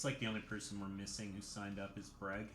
Looks like the only person we're missing who signed up is Breg.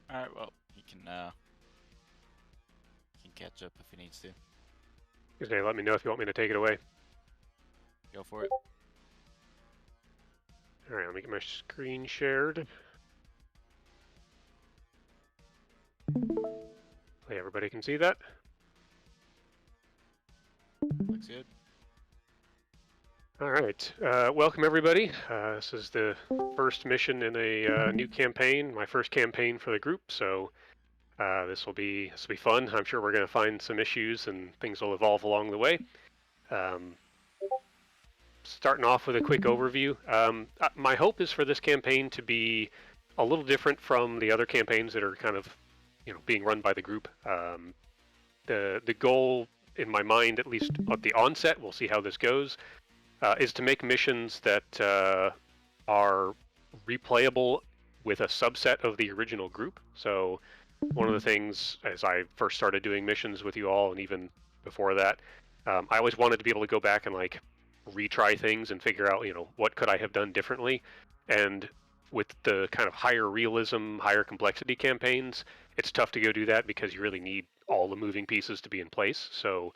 Alright, well, he can catch up if he needs to. Okay, let me know if you want me to take it away. Go for it. Alright, let me get my screen shared. Hopefully everybody can see that. Looks good. Alright, welcome everybody. This is the first mission in a new campaign, my first campaign for the group, so this will be fun. I'm sure we're going to find some issues and things will evolve along the way. Starting off with a quick overview, my hope is for this campaign to be a little different from the other campaigns that are kind of, being run by the group. The goal in my mind, at least at the onset, we'll see how this goes, is to make missions that are replayable with a subset of the original group. So one of the things, as I first started doing missions with you all, and even before that, I always wanted to be able to go back and like retry things and figure out, what could I have done differently. And with the kind of higher realism, higher complexity campaigns, it's tough to go do that because you really need all the moving pieces to be in place. So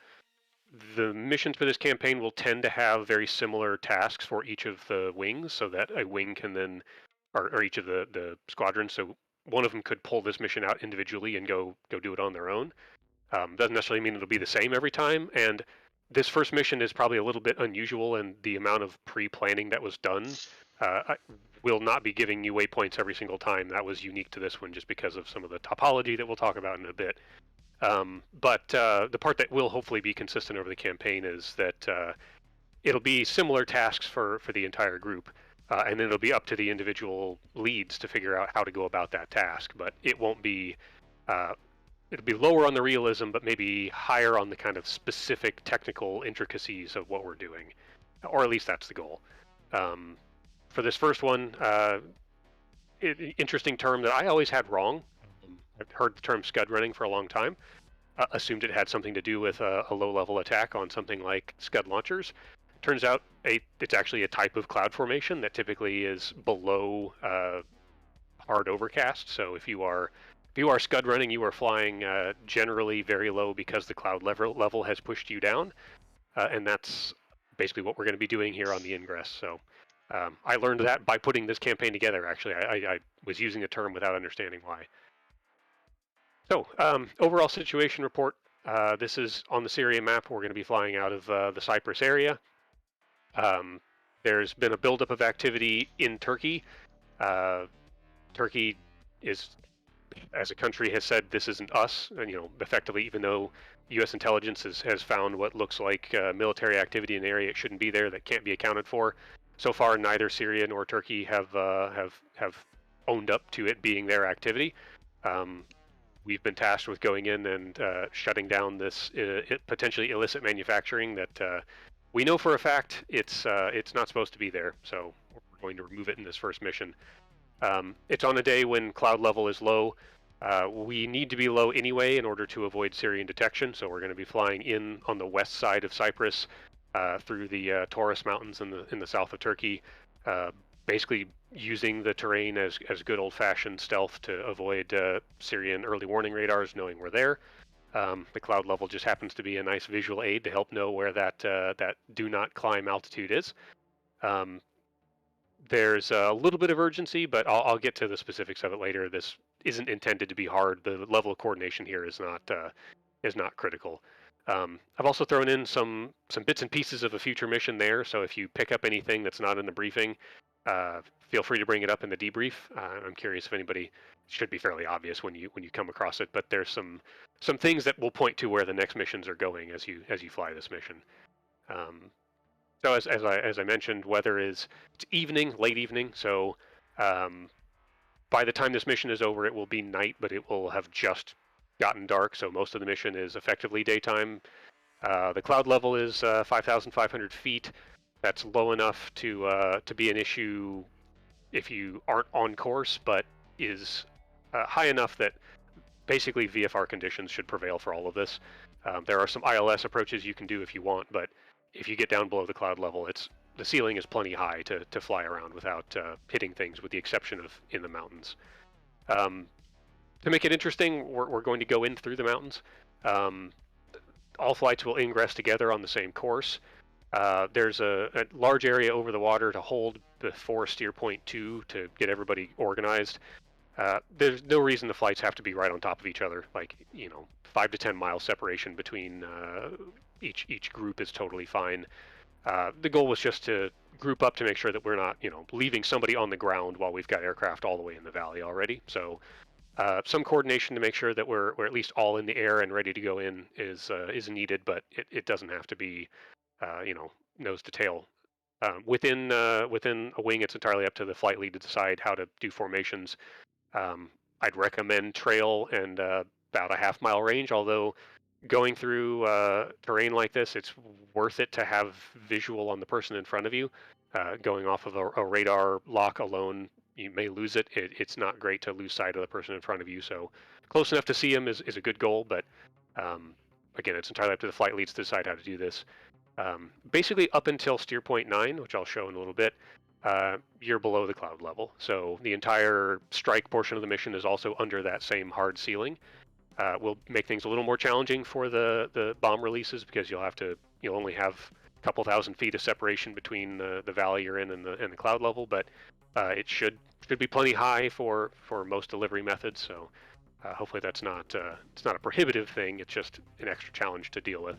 the missions for this campaign will tend to have very similar tasks for each of the wings, so that a wing can then, or each of the squadrons, so one of them could pull this mission out individually and go do it on their own. Doesn't necessarily mean it'll be the same every time, and this first mission is probably a little bit unusual, and the amount of pre-planning that was done will not be giving you waypoints every single time. That was unique to this one just because of some of the topology that we'll talk about in a bit. But the part that will hopefully be consistent over the campaign is that it'll be similar tasks for the entire group, and then it'll be up to the individual leads to figure out how to go about that task. But it won't be, it'll be lower on the realism, but maybe higher on the kind of specific technical intricacies of what we're doing, or at least that's the goal. For this first one, interesting term that I always had wrong. I've heard the term scud running for a long time. Assumed it had something to do with a low-level attack on something like scud launchers. Turns out it's actually a type of cloud formation that typically is below hard overcast. So if you are scud running, you are flying generally very low because the cloud level has pushed you down, and that's basically what we're going to be doing here on the ingress. So I learned that by putting this campaign together. Actually, I was using the term without understanding why. So, overall situation report. This is on the Syria map. We're going to be flying out of the Cyprus area. There's been a buildup of activity in Turkey. Turkey is, as a country, has said this isn't us. And, effectively, even though U.S. intelligence has found what looks like military activity in the area, it shouldn't be there. That can't be accounted for. So far, neither Syria nor Turkey have owned up to it being their activity. We've been tasked with going in and shutting down this potentially illicit manufacturing that we know for a fact it's not supposed to be there. So we're going to remove it in this first mission. It's on a day when cloud level is low. We need to be low anyway in order to avoid Syrian detection. So we're going to be flying in on the west side of Cyprus through the Taurus Mountains in the south of Turkey. Basically using the terrain as good old-fashioned stealth to avoid Syrian early warning radars knowing we're there. The cloud level just happens to be a nice visual aid to help know where that do not climb altitude is. There's a little bit of urgency, but I'll get to the specifics of it later. This isn't intended to be hard. The level of coordination here is not critical. I've also thrown in some bits and pieces of a future mission there, so if you pick up anything that's not in the briefing, feel free to bring it up in the debrief. I'm curious if anybody, should be fairly obvious when you come across it, but there's some things that will point to where the next missions are going as you fly this mission. So as I mentioned, weather is, it's evening, late evening, so by the time this mission is over, it will be night, but it will have just gotten dark, so most of the mission is effectively daytime. The cloud level is 5,500 feet. That's low enough to be an issue if you aren't on course, but is high enough that basically VFR conditions should prevail for all of this. There are some ILS approaches you can do if you want, but if you get down below the cloud level, the ceiling is plenty high to fly around without hitting things, with the exception of in the mountains. To make it interesting, we're going to go in through the mountains. All flights will ingress together on the same course. There's a large area over the water to hold before steer point 2 to get everybody organized. There's no reason the flights have to be right on top of each other. 5 to 10 miles separation between each group is totally fine. The goal was just to group up to make sure that we're not, leaving somebody on the ground while we've got aircraft all the way in the valley already. So some coordination to make sure that we're at least all in the air and ready to go in is needed, but it doesn't have to be, nose to tail. Within a wing, it's entirely up to the flight lead to decide how to do formations. I'd recommend trail and about a half-mile range, although going through terrain like this, it's worth it to have visual on the person in front of you. Going off of a radar lock alone, you may lose it. It's not great to lose sight of the person in front of you, so close enough to see him is a good goal, but again, it's entirely up to the flight leads to decide how to do this. Basically up until steer point 9, which I'll show in a little bit, you're below the cloud level. So the entire strike portion of the mission is also under that same hard ceiling. Will make things a little more challenging for the bomb releases, because you'll only have a couple thousand feet of separation between the valley you're in and the cloud level, but it should be plenty high for most delivery methods. So hopefully that's not it's not a prohibitive thing. It's just an extra challenge to deal with.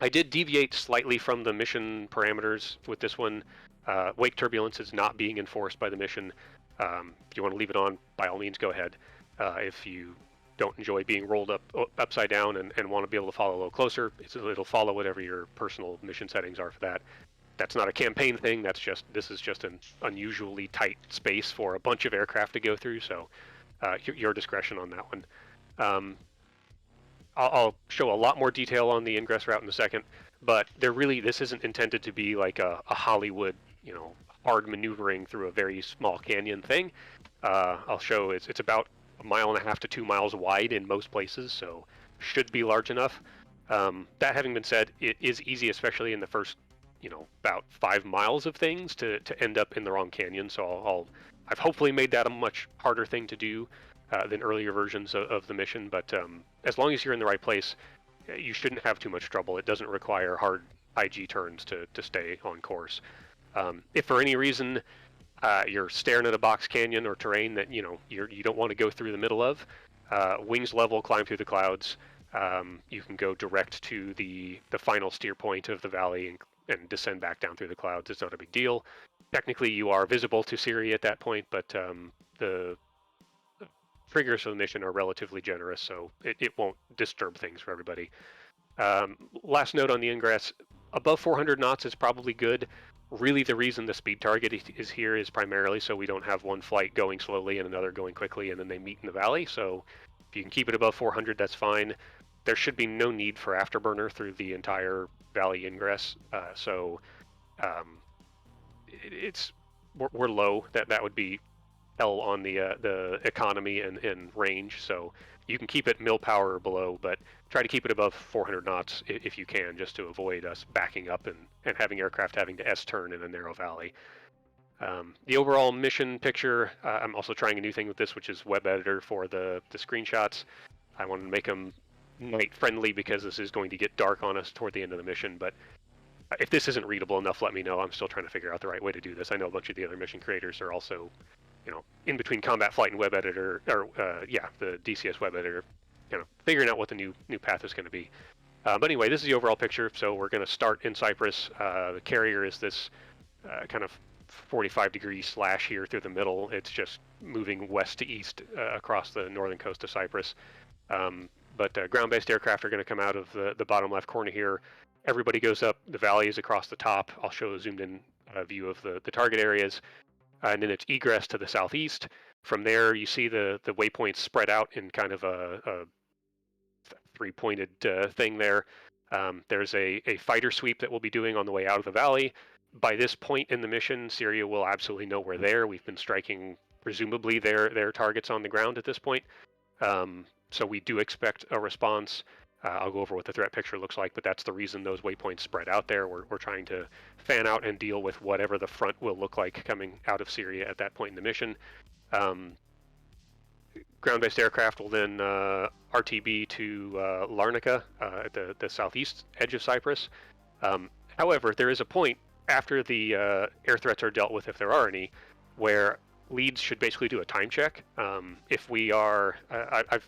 I did deviate slightly from the mission parameters with this one. Wake turbulence is not being enforced by the mission. If you want to leave it on, by all means, go ahead. If you don't enjoy being rolled upside down and want to be able to follow a little closer, it'll follow whatever your personal mission settings are for that. That's not a campaign thing. This is just an unusually tight space for a bunch of aircraft to go through. So your discretion on that one. I'll show a lot more detail on the ingress route in a second, but this isn't intended to be like a Hollywood, hard maneuvering through a very small canyon thing. I'll show it's about 1.5 to 2 miles wide in most places, so should be large enough. That having been said, it is easy, especially in the first, about 5 miles of things, to end up in the wrong canyon. So I've hopefully made that a much harder thing to do than earlier versions of the mission, but as long as you're in the right place, you shouldn't have too much trouble. It doesn't require hard IG turns to stay on course. If for any reason you're staring at a box canyon or terrain that you don't want to go through the middle of, wings level, climb through the clouds. You can go direct to the final steer point of the valley and descend back down through the clouds. It's not a big deal. Technically, you are visible to Siri at that point, but the triggers of the mission are relatively generous, so it won't disturb things for everybody. Last note on the ingress, above 400 knots is probably good. Really, the reason the speed target is here is primarily so we don't have one flight going slowly and another going quickly and then they meet in the valley. So if you can keep it above 400, that's fine. There should be no need for afterburner through the entire valley ingress. We're low. That would be hell on the economy and range. So you can keep it mil power or below, but try to keep it above 400 knots if you can, just to avoid us backing up and having aircraft having to S-turn in a narrow valley. The overall mission picture, I'm also trying a new thing with this, which is web editor for the screenshots. I wanted to make them night friendly because this is going to get dark on us toward the end of the mission, but if this isn't readable enough, let me know. I'm still trying to figure out the right way to do this. I know a bunch of the other mission creators are also in between combat flight and web editor, or the DCS web editor, kind of figuring out what the new path is going to be. But anyway, this is the overall picture. So we're going to start in Cyprus. The carrier is this kind of 45-degree slash here through the middle. It's just moving west to east across the northern coast of Cyprus. But ground-based aircraft are going to come out of the bottom left corner here. Everybody goes up. The valley is across the top. I'll show a zoomed-in view of the target areas. And then it's egress to the southeast. From there, you see the waypoints spread out in kind of a three-pointed thing there. There's a fighter sweep that we'll be doing on the way out of the valley. By this point in the mission, Syria will absolutely know we're there. We've been striking, presumably, their targets on the ground at this point. So we do expect a response. I'll go over what the threat picture looks like, but that's the reason those waypoints spread out there. We're trying to fan out and deal with whatever the front will look like coming out of Syria at that point in the mission. Ground-based aircraft will then RTB to Larnaca at the southeast edge of Cyprus. However, there is a point after the air threats are dealt with, if there are any, where leads should basically do a time check. If we are, I've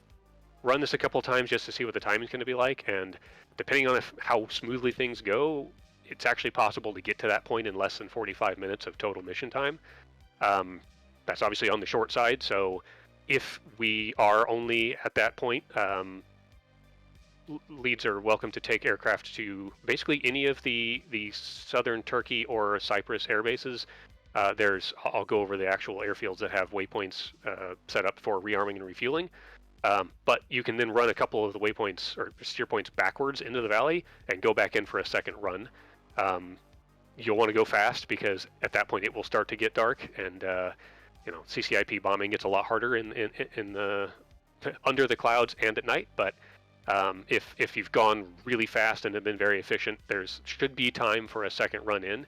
run this a couple of times just to see what the timing is going to be like, and depending on how smoothly things go, it's actually possible to get to that point in less than 45 minutes of total mission time. That's obviously on the short side, so if we are only at that point, leads are welcome to take aircraft to basically any of the southern Turkey or Cyprus air bases. I'll go over the actual airfields that have waypoints set up for rearming and refueling. But you can then run a couple of the waypoints or steer points backwards into the valley and go back in for a second run. You'll want to go fast because at that point it will start to get dark, and CCIP bombing gets a lot harder in the under the clouds and at night. But if you've gone really fast and have been very efficient, should be time for a second run in.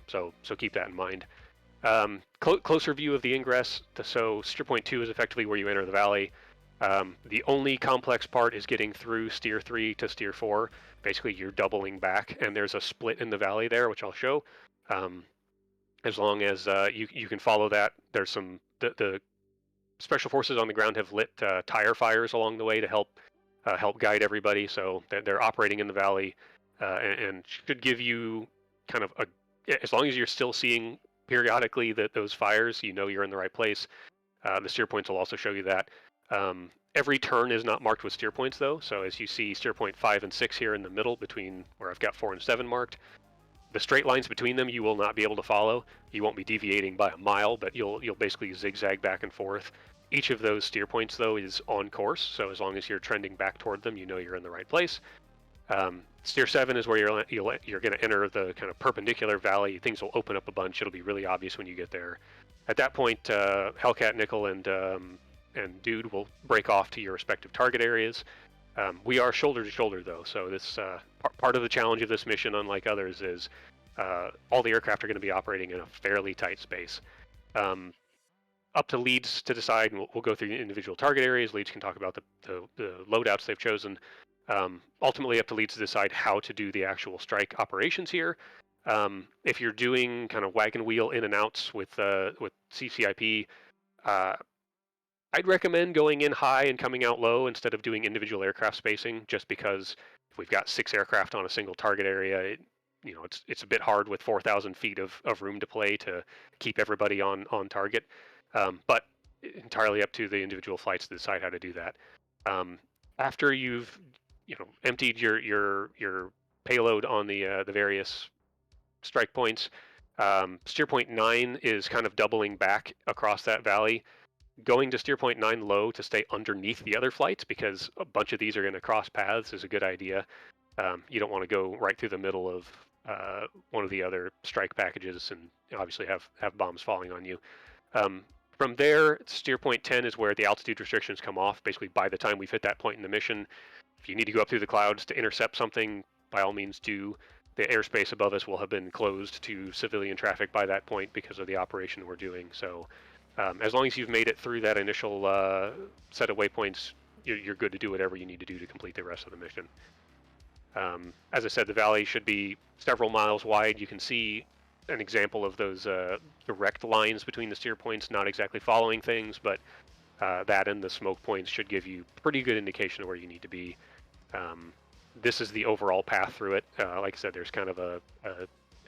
So keep that in mind. Closer view of the ingress. So steer point 2 is effectively where you enter the valley. The only complex part is getting through steer 3 to steer 4. Basically, you're doubling back, and there's a split in the valley there, which I'll show. As long as you can follow that, there's the special forces on the ground have lit tire fires along the way to help guide everybody. So they're operating in the valley and should give you kind of as long as you're still seeing periodically those fires, you're in the right place. The steer points will also show you that. Every turn is not marked with steer points though, so as you see steer point 5 and 6 here in the middle between where I've got 4 and 7 marked, the straight lines between them you will not be able to follow. You won't be deviating by a mile, but you'll basically zigzag back and forth. Each of those steer points though is on course, so as long as you're trending back toward them, you're in the right place. Steer 7 is where you're going to enter the kind of perpendicular valley. Things will open up a bunch. It'll be really obvious when you get there. At that point, Hellcat, Nickel, and Dude will break off to your respective target areas. We are shoulder to shoulder though, so this part of the challenge of this mission, unlike others, is all the aircraft are going to be operating in a fairly tight space. Up to leads to decide, and we'll go through the individual target areas. Leads can talk about the loadouts they've chosen. Ultimately up to leads to decide how to do the actual strike operations here. If you're doing kind of wagon wheel in and outs with CCIP, I'd recommend going in high and coming out low instead of doing individual aircraft spacing, just because if we've got 6 aircraft on a single target area, it's a bit hard with 4,000 feet of room to play to keep everybody on target. But entirely up to the individual flights to decide how to do that. After you've emptied your payload on the various strike points, steer point 9 is kind of doubling back across that valley, going to steer point 9 low to stay underneath the other flights, because a bunch of these are going to cross paths is a good idea. You don't want to go right through the middle of one of the other strike packages and obviously have bombs falling on you. From there, steer point 10 is where the altitude restrictions come off. Basically, by the time we've hit that point in the mission, if you need to go up through the clouds to intercept something, by all means do. The airspace above us will have been closed to civilian traffic by that point because of the operation we're doing. So as long as you've made it through that initial set of waypoints, you're good to do whatever you need to do to complete the rest of the mission. As I said, the valley should be several miles wide. You can see an example of those direct lines between the steer points not exactly following things, but that and the smoke points should give you pretty good indication of where you need to be. This is the overall path through it. Like I said, there's kind of a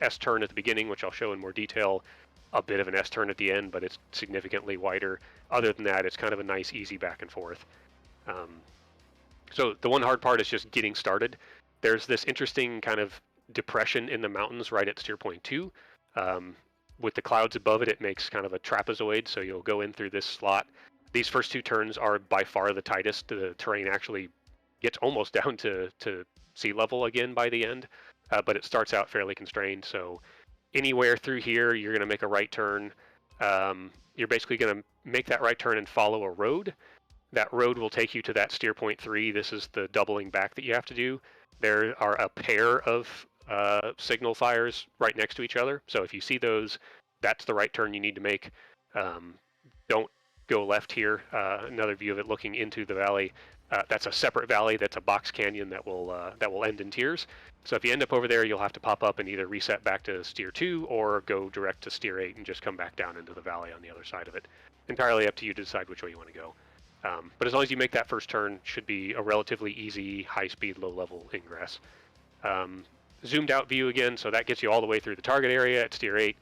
S-turn at the beginning, which I'll show in more detail, a bit of an S-turn at the end, but it's significantly wider. Other than that, it's kind of a nice, easy back and forth. So the one hard part is just getting started. There's this interesting kind of depression in the mountains right at steer point 2. With the clouds above it, it makes kind of a trapezoid, so you'll go in through this slot. These first 2 turns are by far the tightest. The terrain actually gets almost down to sea level again by the end, but it starts out fairly constrained. So anywhere through here, you're going to make a right turn. You're basically going to make that right turn and follow a road. That road will take you to that steer point 3. This is the doubling back that you have to do. There are a pair of signal fires right next to each other. So if you see those, that's the right turn you need to make. Don't go left here. Another view of it looking into the valley. That's a separate valley. That's a box canyon that will end in tiers. So if you end up over there, you'll have to pop up and either reset back to steer 2 or go direct to steer 8 and just come back down into the valley on the other side of it. Entirely up to you to decide which way you want to go. But as long as you make that first turn, should be a relatively easy, high-speed, low-level ingress. Zoomed out view again, so that gets you all the way through the target area at steer 8,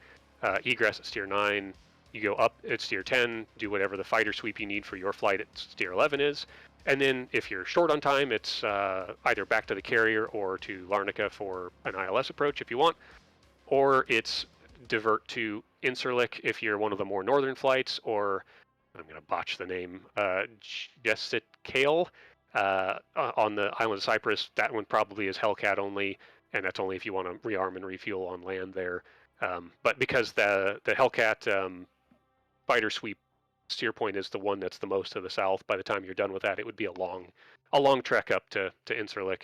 egress at steer 9. You go up at steer 10, do whatever the fighter sweep you need for your flight at steer 11 is. And then if you're short on time, it's either back to the carrier or to Larnaca for an ILS approach if you want, or it's divert to Incirlik if you're one of the more northern flights, or I'm going to botch the name, Jessicael on the island of Cyprus. That one probably is Hellcat only, and that's only if you want to rearm and refuel on land there. But because the Hellcat fighter sweep steer point is the one that's the most to the south, by the time you're done with that, it would be a long trek up to Incirlik.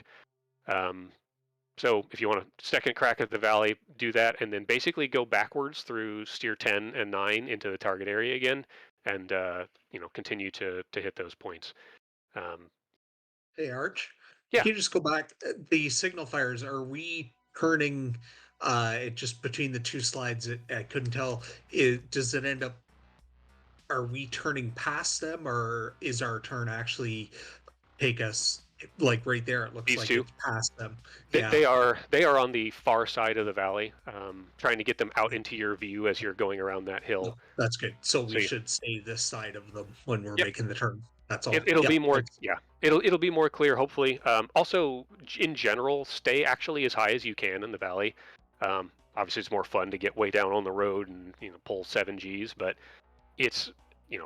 So if you want a second crack at the valley, do that, and then basically go backwards through steer 10 and 9 into the target area again, and continue to hit those points. Hey, Arch. Yeah. Can you just go back? The signal fires, are we turning just between the 2 slides? I couldn't tell. Does it end up, are we turning past them, or is our turn actually take us like right there? It looks These like 2? it's past them. They are on the far side of the valley, trying to get them out into your view as you're going around that hill. No, that's good. So we should stay this side of them when we're Yep. making the turn. That's all. It'll be more, it'll be more clear, hopefully. Also, in general, stay actually as high as you can in the valley. Obviously, it's more fun to get way down on the road and pull 7 Gs, but it's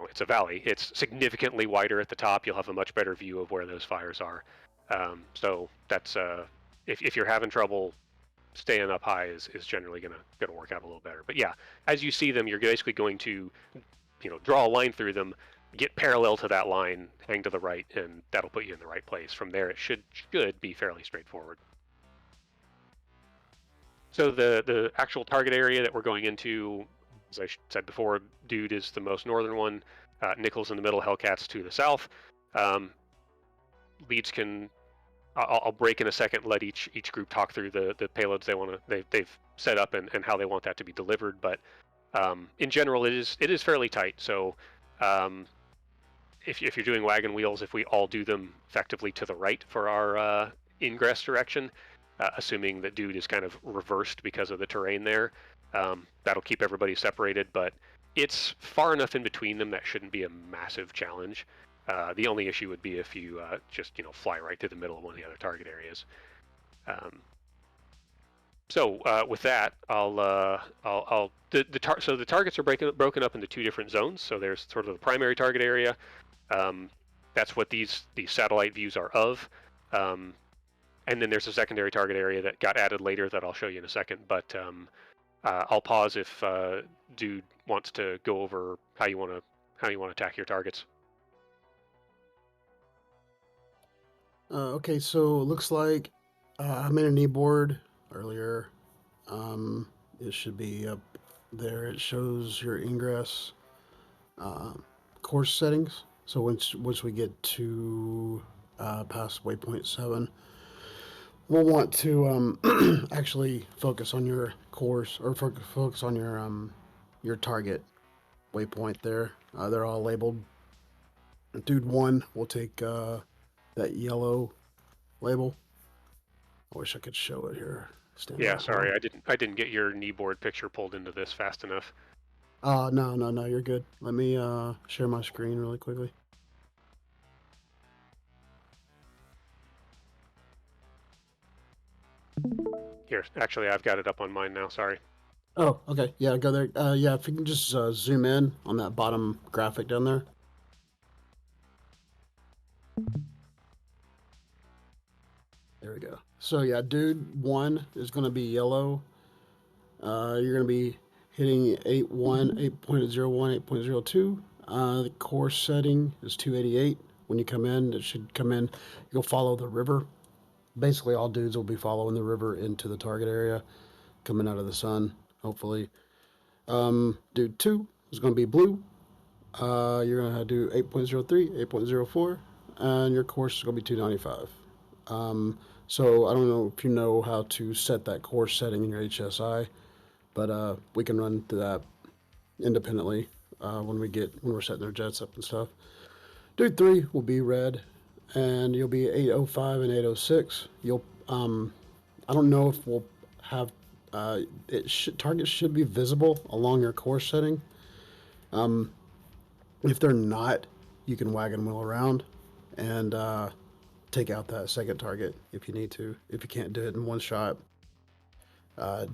it's a valley. It's significantly wider at the top. You'll have a much better view of where those fires are. So that's if you're having trouble, staying up high is generally gonna work out a little better. But yeah, as you see them, you're basically going to draw a line through them, get parallel to that line, hang to the right, and that'll put you in the right place. From there, it should be fairly straightforward. So the actual target area that we're going into, as I said before, Dude is the most northern one, Nickel's in the middle, Hellcat's to the south. Leads can, I'll break in a second, let each group talk through the payloads they've set up and how they want that to be delivered. But in general, it is fairly tight. So if you're doing wagon wheels, if we all do them effectively to the right for our ingress direction, assuming that Dude is kind of reversed because of the terrain there, that'll keep everybody separated. But it's far enough in between them that shouldn't be a massive challenge. The only issue would be if you just fly right through the middle of one of the other target areas. So with that, so the targets are broken up into 2 different zones. So there's sort of the primary target area. That's what these satellite views are of. And then there's a secondary target area that got added later that I'll show you in a second. But I'll pause if Dude wants to go over how you want to attack your targets. Okay, so it looks like I made a kneeboard earlier. It should be up there. It shows your ingress course settings. So once we get to past waypoint 7, we'll want to actually focus on your course or focus on your target waypoint there. They're all labeled. Dude 1 will take that yellow label. I wish I could show it here. Stand Yeah, by. sorry, I didn't get your kneeboard picture pulled into this fast enough. No, you're good. Let me share my screen really quickly. Here, actually, I've got it up on mine now. Sorry. Oh, okay. Yeah, go there. Yeah, if you can just zoom in on that bottom graphic down there. There we go. So yeah, dude 1 is going to be yellow. You're going to be hitting 8.1, 8.01, 8.02. The course setting is 288. When you come in, it should come in. You'll follow the river. Basically, all dudes will be following the river into the target area, coming out of the sun, hopefully. Dude 2 is going to be blue. You're going to do 8.03, 8.04, and your course is going to be 295. So I don't know if you know how to set that course setting in your HSI, but we can run through that independently when we're setting our jets up and stuff. Dude 3 will be red, and you'll be 805 and 806. I don't know if we'll have targets should be visible along your course setting. If they're not, you can wagon wheel around and take out that second target if you need to. If you can't do it in one shot,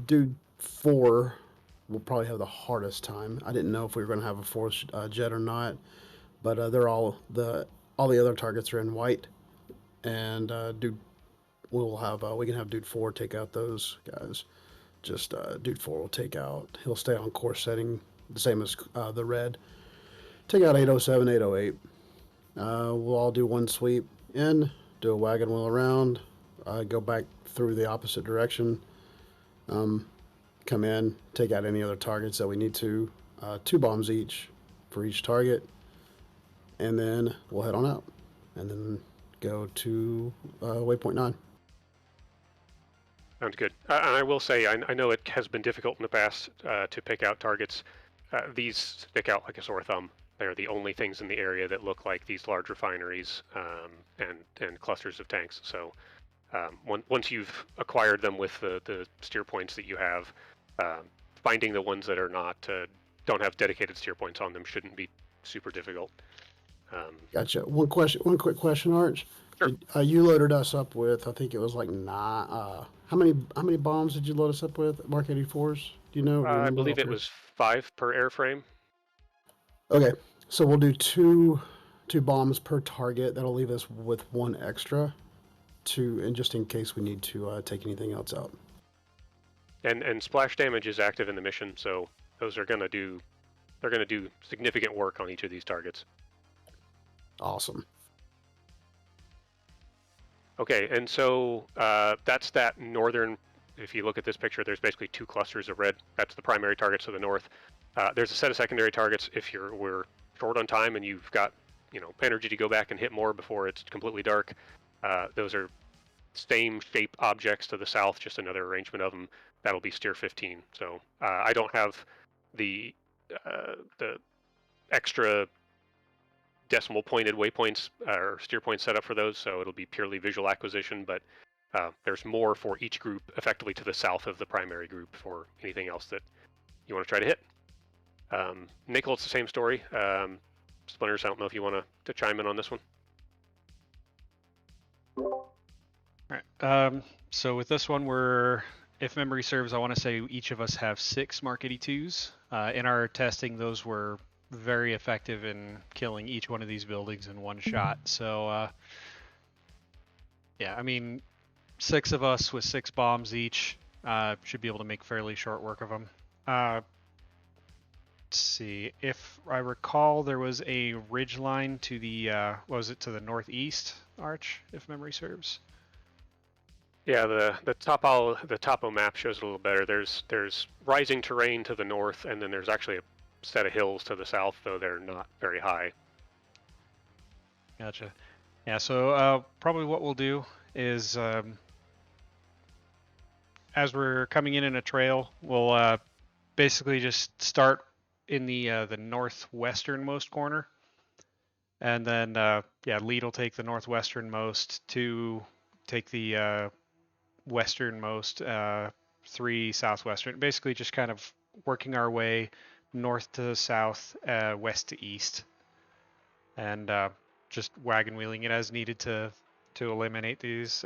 dude 4 will probably have the hardest time. I didn't know if we were going to have a fourth jet or not, but they're all the other targets are in white, and dude we can have dude 4 take out those guys. Just dude 4 will take out. He'll stay on course setting the same as the red. Take out 807, 808. We'll all do one sweep in, do a wagon wheel around, go back through the opposite direction, come in, take out any other targets that we need to, 2 bombs each for each target, and then we'll head on out, and then go to waypoint 9. Sounds good. And I will say, I know it has been difficult in the past to pick out targets. These stick out like a sore thumb. They're the only things in the area that look like these large refineries and clusters of tanks. So once you've acquired them with the steer points that you have, finding the ones that are not don't have dedicated steer points on them shouldn't be super difficult. Gotcha. One quick question, Arch. Sure. You loaded us up with, I think it was like 9. How many bombs did you load us up with? Mark 84s? Do you know? I believe it was 5 per airframe. Okay, so we'll do two bombs per target. That'll leave us with 1 extra, and just in case we need to take anything else out. And splash damage is active in the mission, so those are gonna do significant work on each of these targets. Awesome. Okay, and so that's that northern. If you look at this picture, there's basically 2 clusters of red. That's the primary targets to the north. There's a set of secondary targets if we're short on time and you've got energy to go back and hit more before it's completely dark. Those are same shape objects to the south, just another arrangement of them. That'll be steer 15. So I don't have the extra decimal pointed waypoints or steer points set up for those, so it'll be purely visual acquisition, but there's more for each group effectively to the south of the primary group for anything else that you want to try to hit. Nickel, it's the same story. Splinters, I don't know if you want to chime in on this one. All right. So with this one, if memory serves, I want to say each of us have 6 Mark 82s. In our testing, those were very effective in killing each one of these buildings in one shot. So yeah, I mean, 6 of us with 6 bombs each should be able to make fairly short work of them. Let's see, if I recall, there was a ridge line to the to the northeast, Arch, if memory serves. Yeah, the topo map shows it a little better. There's rising terrain to the north, and then there's actually a set of hills to the south, though they're not very high. Gotcha. Yeah, so probably what we'll do is as we're coming in a trail, we'll basically just start in the northwesternmost corner, and then lead will take the northwesternmost, 2 take the westernmost, 3 southwestern. Basically, just kind of working our way north to south, west to east, and just wagon wheeling it as needed to eliminate these.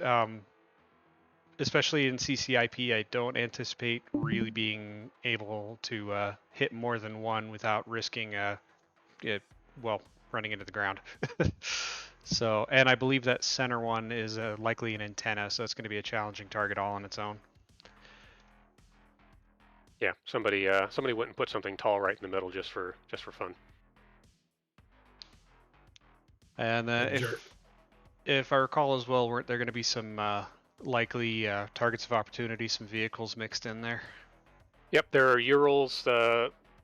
Especially in CCIP, I don't anticipate really being able to hit more than one without risking running into the ground. So, and I believe that center one is likely an antenna, so it's going to be a challenging target all on its own. Yeah, somebody went and put something tall right in the middle just for fun. And if I recall as well, there are going to be some likely targets of opportunity, some vehicles mixed in there. Yep, there are Urals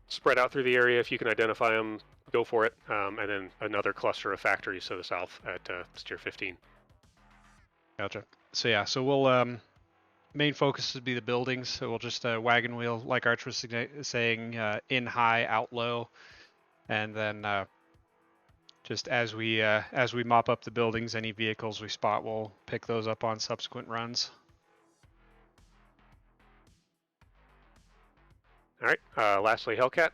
spread out through the area. If you can identify them, go for it. And then another cluster of factories to the south at Steer 15. Gotcha. So yeah, so we'll main focus would be the buildings. So we'll just wagon wheel, like Arch was saying, in high, out low, and then just as we mop up the buildings, any vehicles we spot, we'll pick those up on subsequent runs. All right. Lastly, Hellcat.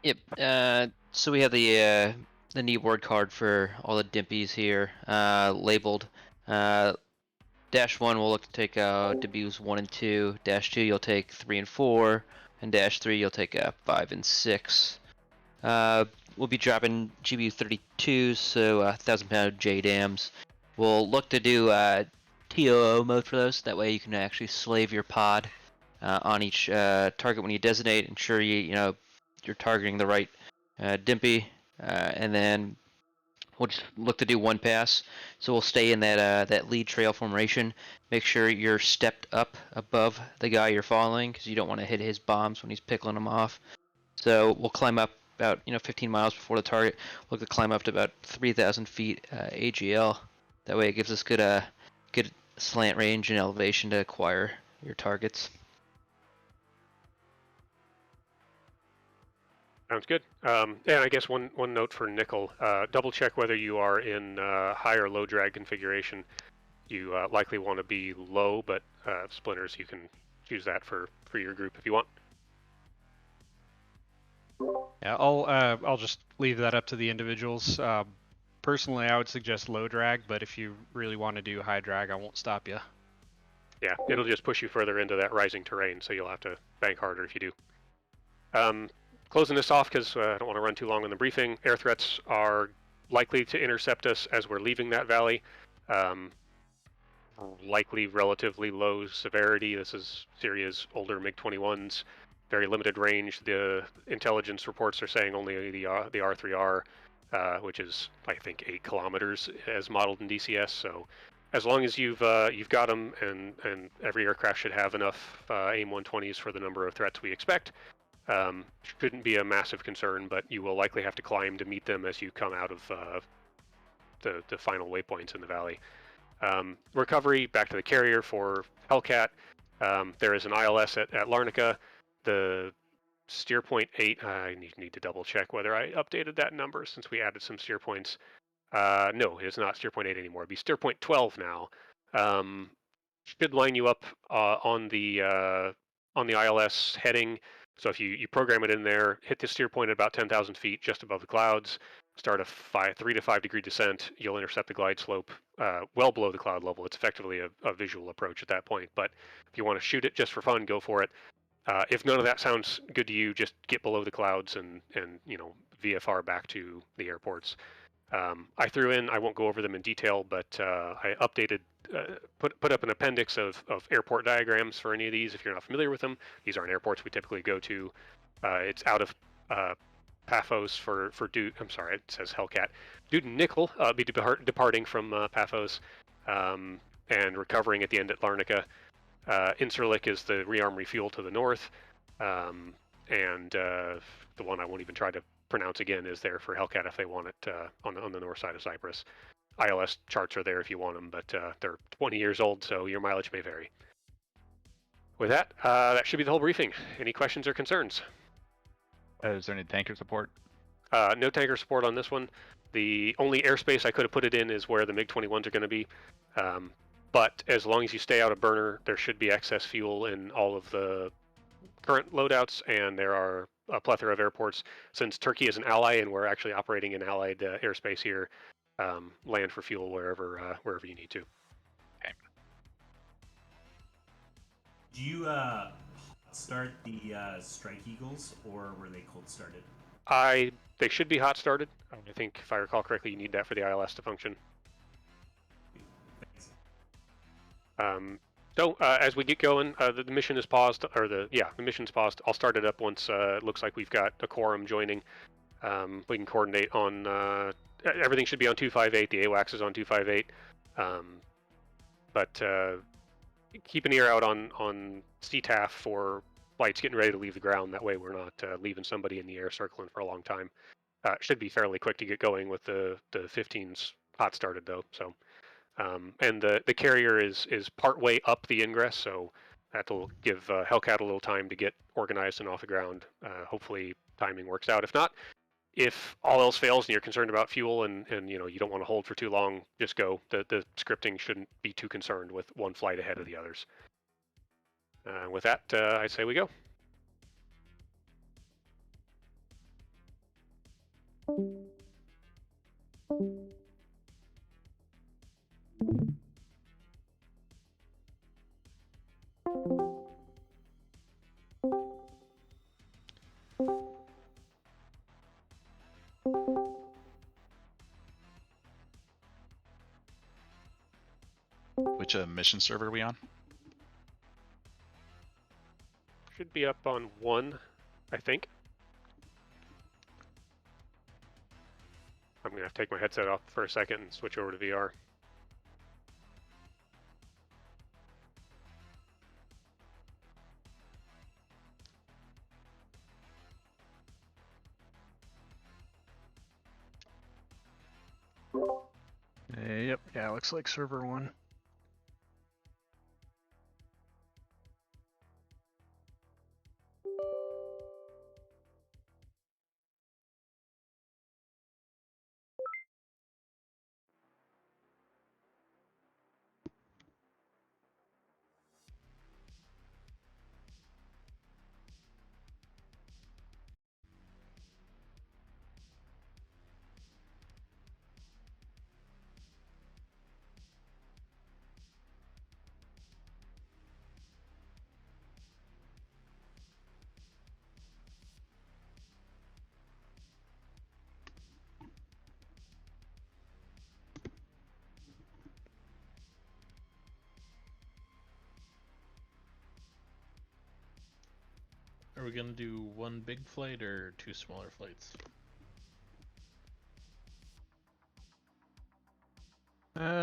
Yep. So we have the kneeboard card for all the dimpies here, labeled. -1 we'll look to take debuts 1 and 2. -2 you'll take 3 and 4, and -3 you'll take 5 and 6. We'll be dropping GBU 32s, so 1,000-pound JDAMs. We'll look to do TOO mode for those. That way you can actually slave your pod on each target when you designate. Ensure you're targeting the right dimpy, and then we'll just look to do 1 pass. So we'll stay in that lead trail formation. Make sure you're stepped up above the guy you're following, because you don't want to hit his bombs when he's pickling them off. So we'll climb up about 15 miles before the target. Look to climb up to about 3,000 feet AGL. That way it gives us good slant range and elevation to acquire your targets. Sounds good. And I guess one note for nickel: double check whether you are in high or low drag configuration. You likely want to be low, but splinters, you can choose that for your group if you want. Yeah, I'll just leave that up to the individuals. Personally, I would suggest low drag, but if you really want to do high drag, I won't stop you. Yeah, it'll just push you further into that rising terrain, so you'll have to bank harder if you do. Closing this off, because I don't want to run too long on the briefing. Air threats are likely to intercept us as we're leaving that valley. Likely relatively low severity. This is Syria's older MiG-21s. Very limited range. The intelligence reports are saying only the R3R, which is I think 8 kilometers as modeled in DCS. So as long as you've got them, and every aircraft should have enough AIM-120s for the number of threats we expect, shouldn't be a massive concern. But you will likely have to climb to meet them as you come out of the final waypoints in the valley. Recovery back to the carrier for Hellcat. There is an ILS at Larnaca. The steer point 8, I need to double check whether I updated that number since we added some steer points. No, it's not steer point 8 anymore. It'd be steer point 12 now. Should line you up on the ILS heading. So if you program it in there, hit the steer point at about 10,000 feet just above the clouds, start a 3 to 5 degree descent, you'll intercept the glide slope well below the cloud level. It's effectively a visual approach at that point. But if you want to shoot it just for fun, go for it. If none of that sounds good to you, just get below the clouds and VFR back to the airports. I threw in, I won't go over them in detail, but I updated, put up an appendix of airport diagrams for any of these if you're not familiar with them. These aren't airports we typically go to. It's out of Paphos for Dude. I'm sorry, it says Hellcat. Dude and Nickel be departing from Paphos and recovering at the end at Larnaca. Incirlik is the rearm refuel to the north, and the one I won't even try to pronounce again is there for Hellcat if they want it on the north side of Cyprus. ILS charts are there if you want them, but they're 20 years old, so your mileage may vary. With that, that should be the whole briefing. Any questions or concerns? Is there any tanker support? No tanker support on this one. The only airspace I could have put it in is where the MiG-21s are going to be. But as long as you stay out of burner, there should be excess fuel in all of the current loadouts, and there are a plethora of airports. Since Turkey is an ally and we're actually operating in allied airspace here, land for fuel wherever you need to. Do you start the Strike Eagles, or were they cold started? They should be hot started. I think if I recall correctly, you need that for the ILS to function. Thanks. So as we get going, the mission is paused, or the mission's paused. I'll start it up once it looks like we've got a quorum joining. We can coordinate on everything should be on 258. The AWACS is on 258, but keep an ear out on CTAF for flights getting ready to leave the ground. That way we're not leaving somebody in the air circling for a long time. Should be fairly quick to get going with the 15s hot started though. So. And the carrier is part way up the ingress, so that'll give Hellcat a little time to get organized and off the ground. Hopefully timing works out. If not, if all else fails and you're concerned about fuel and you don't want to hold for too long, just go. The scripting shouldn't be too concerned with one flight ahead of the others. With that, I say we go. Which mission server are we on? Should be up on 1, I think. I'm gonna have to take my headset off for a second and switch over to VR. Yep. Yeah, looks like server 1. Are we gonna do one big flight or 2 smaller flights?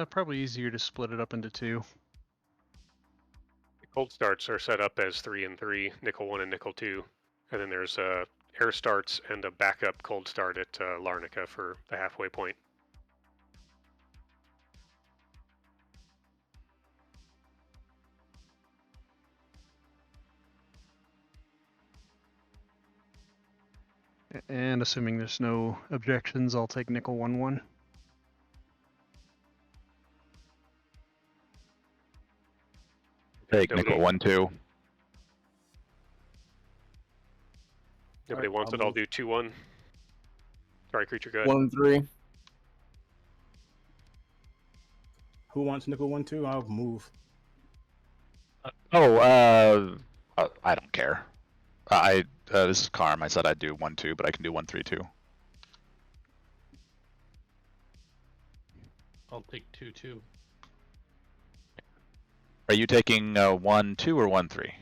Probably easier to split it up into 2. The cold starts are set up as 3 and 3, nickel 1 and nickel 2, and then there's air starts and a backup cold start at Larnaca for the halfway point. And assuming there's no objections, I'll take nickel 1-1. Take Nobody- nickel 1-2. Nobody wants it, I'll do 2-1. Sorry, creature, go ahead. 1-3. Who wants nickel 1-2? I'll move. I don't care. This is Karm. I said I'd do 1-2, but I can do 1-3 too. I'll take 2-2. Are you taking 1-2 or 1-3?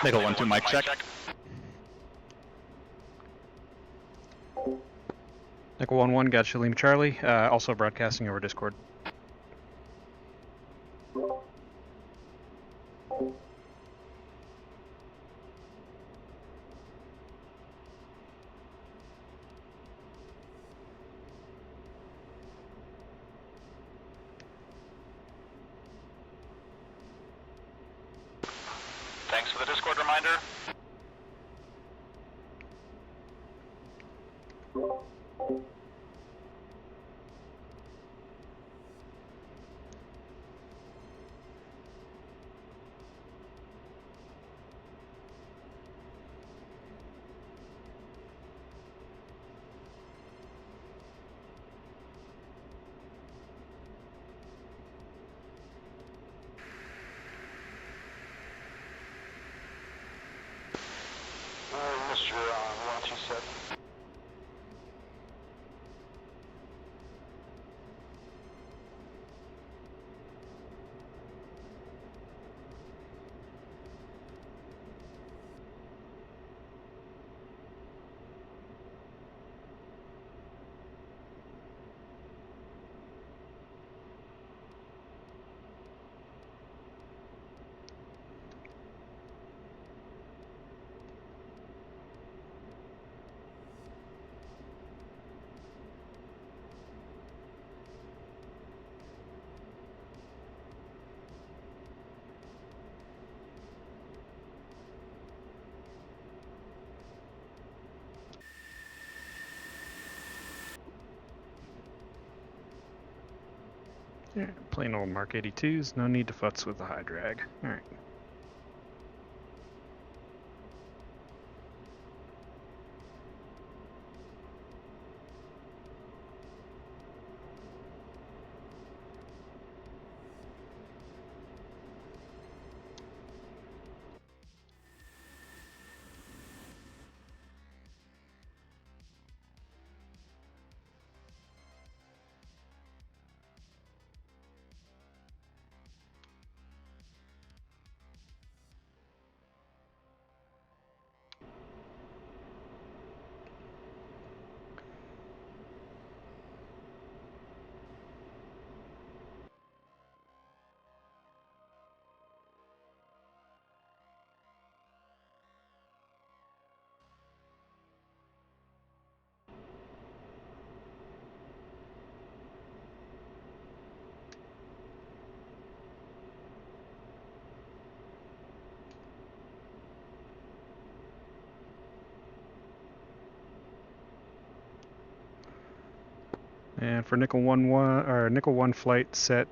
Nickel 1-2 mic check. Nickel 1-1, got you, Lima Charlie. Also broadcasting over Discord. Thanks for the Discord reminder. Mr. Launch, you said. Yeah, plain old Mark 82s, no need to futz with the high drag. Alright. And for nickel 1-1 or nickel 1 flight set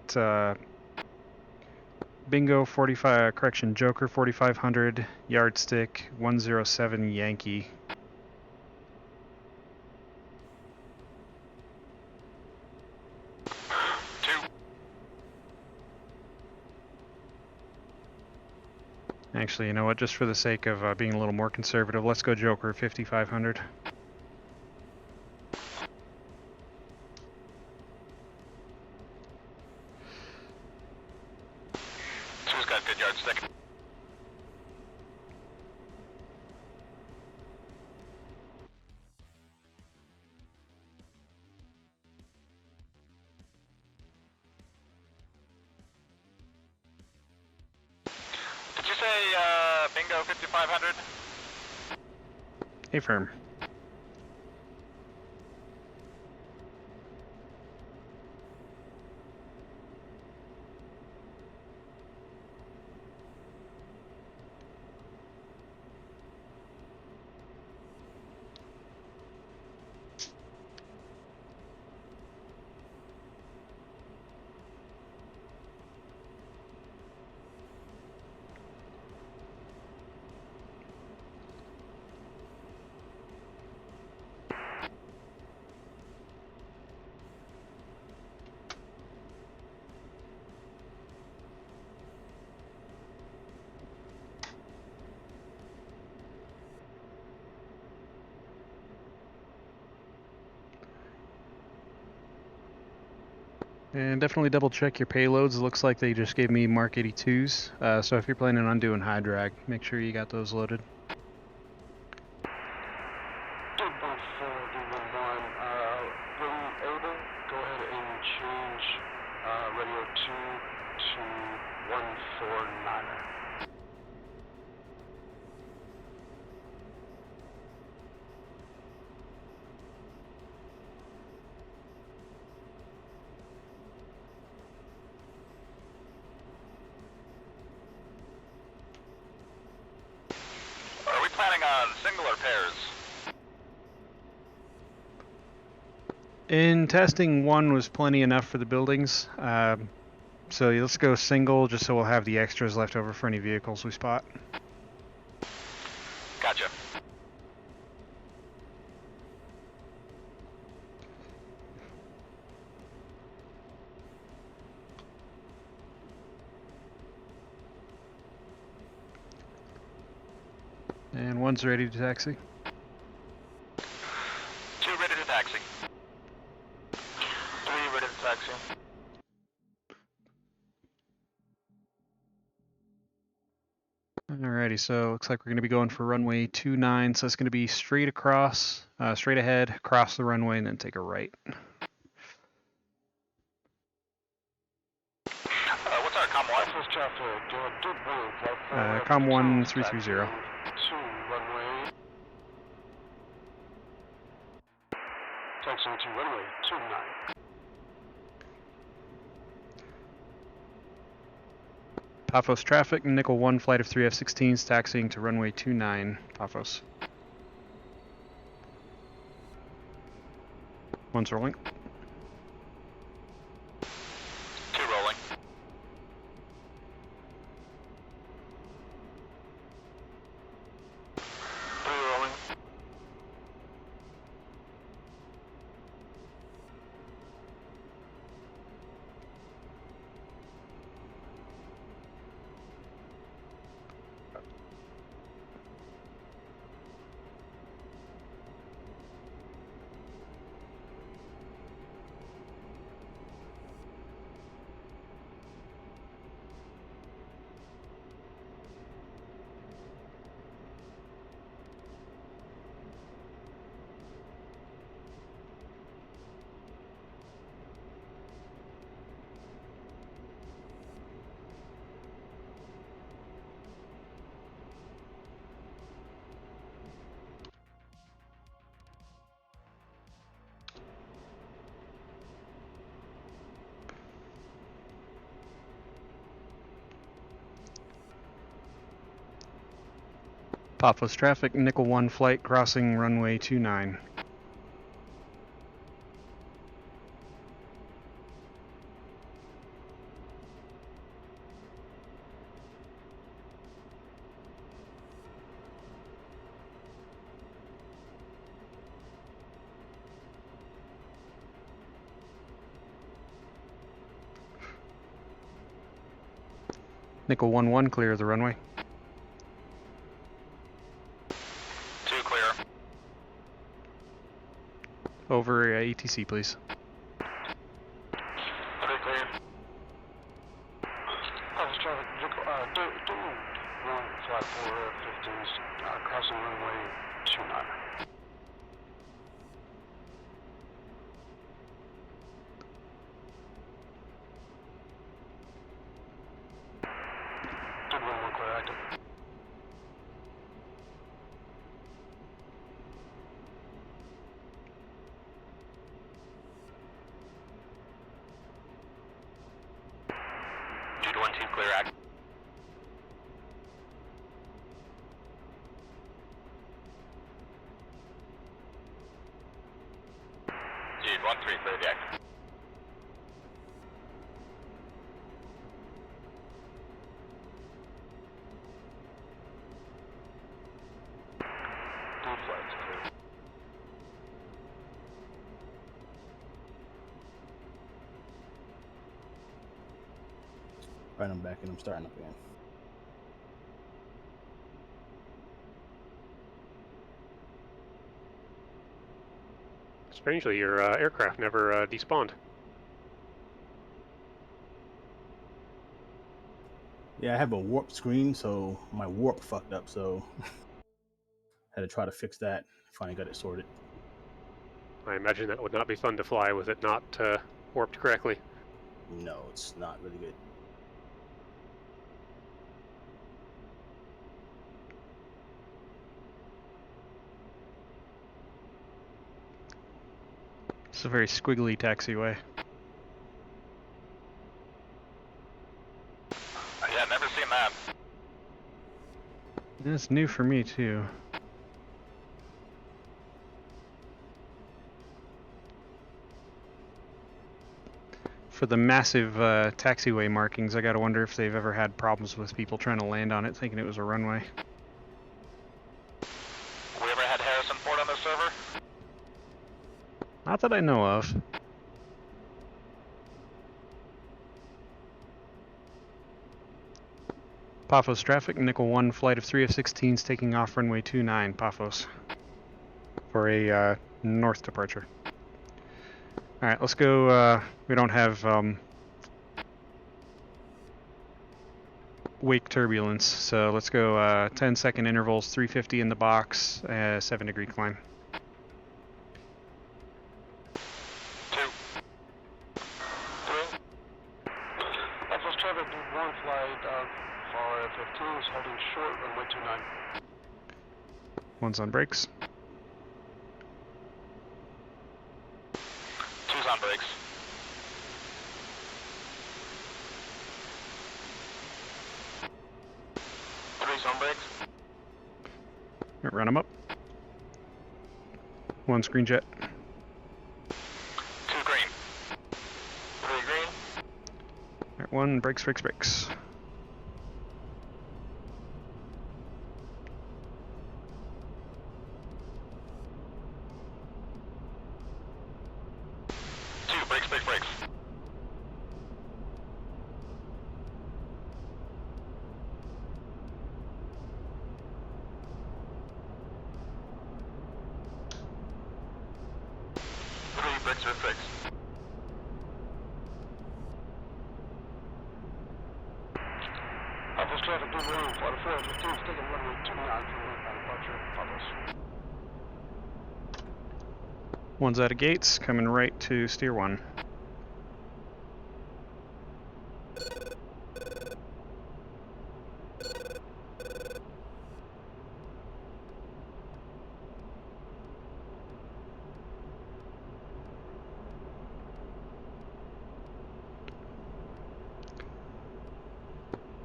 bingo 45 correction Joker 4500 yardstick 107 Yankee. Actually, you know what? Just for the sake of being a little more conservative, let's go Joker 5500. Who's got good yardstick? say bingo 5500? Affirm. And definitely double check your payloads. It looks like they just gave me Mark 82s. So if you're planning on doing high drag, make sure you got those loaded. Radio 2 to 149er. Are we planning on single or pairs? In testing, one was plenty enough for the buildings. So let's go single, just so we'll have the extras left over for any vehicles we spot. Gotcha. And one's ready to taxi. 2 ready to taxi. 3 ready to taxi. Alrighty, so looks like we're going to be going for runway 29. So it's going to be straight across, straight ahead, cross the runway, and then take a right. What's our com 1? Com 1330. 2 runway. Taxiing to runway 29. Paphos traffic, Nickel 1 flight of 3 F-16s taxiing to runway 29, Paphos. One's rolling. 2 rolling. 3 rolling. Paphos traffic, Nickel 1 flight crossing runway 29. Nickel 1-1, clear the runway. 2 clear. Over ATC, please. 3 clear. Paphos traffic, do 1 flight 4 F-15s, crossing runway 29. Did 1 clear active. Right, I'm back and I'm starting up again. Strangely, your aircraft never despawned. Yeah, I have a warp screen, so my warp fucked up, so had to try to fix that. Finally got it sorted. I imagine that would not be fun to fly with it not warped correctly. No, it's not really good. It's a very squiggly taxiway. Yeah, never seen that. It's new for me too. For the massive taxiway markings, I gotta wonder if they've ever had problems with people trying to land on it thinking it was a runway. We ever had Harrison Ford on the server? Not that I know of. Paphos traffic, Nickel 1, flight of 3 F-16s taking off runway 29, Paphos. For a north departure. Alright, let's go, we don't have wake turbulence, so let's go 10-second intervals, 350 in the box, 7-degree climb. 2. 3. Paphos traffic, Blue 1 flight for 15 is holding short runway 29. One's on brakes. 2's on brakes. 3's on brakes. Alright, run them up. One screen jet. 2 green. 3 green. Alright, one brakes, brakes, brakes. 2 brakes, brakes, brakes. 3 brakes, brakes, brakes. Paphos traffic, Blue 1 flight of 4 F-15 is taking runway 29 for northbound departure, Paphos. One's out of gates, coming right to steer 1.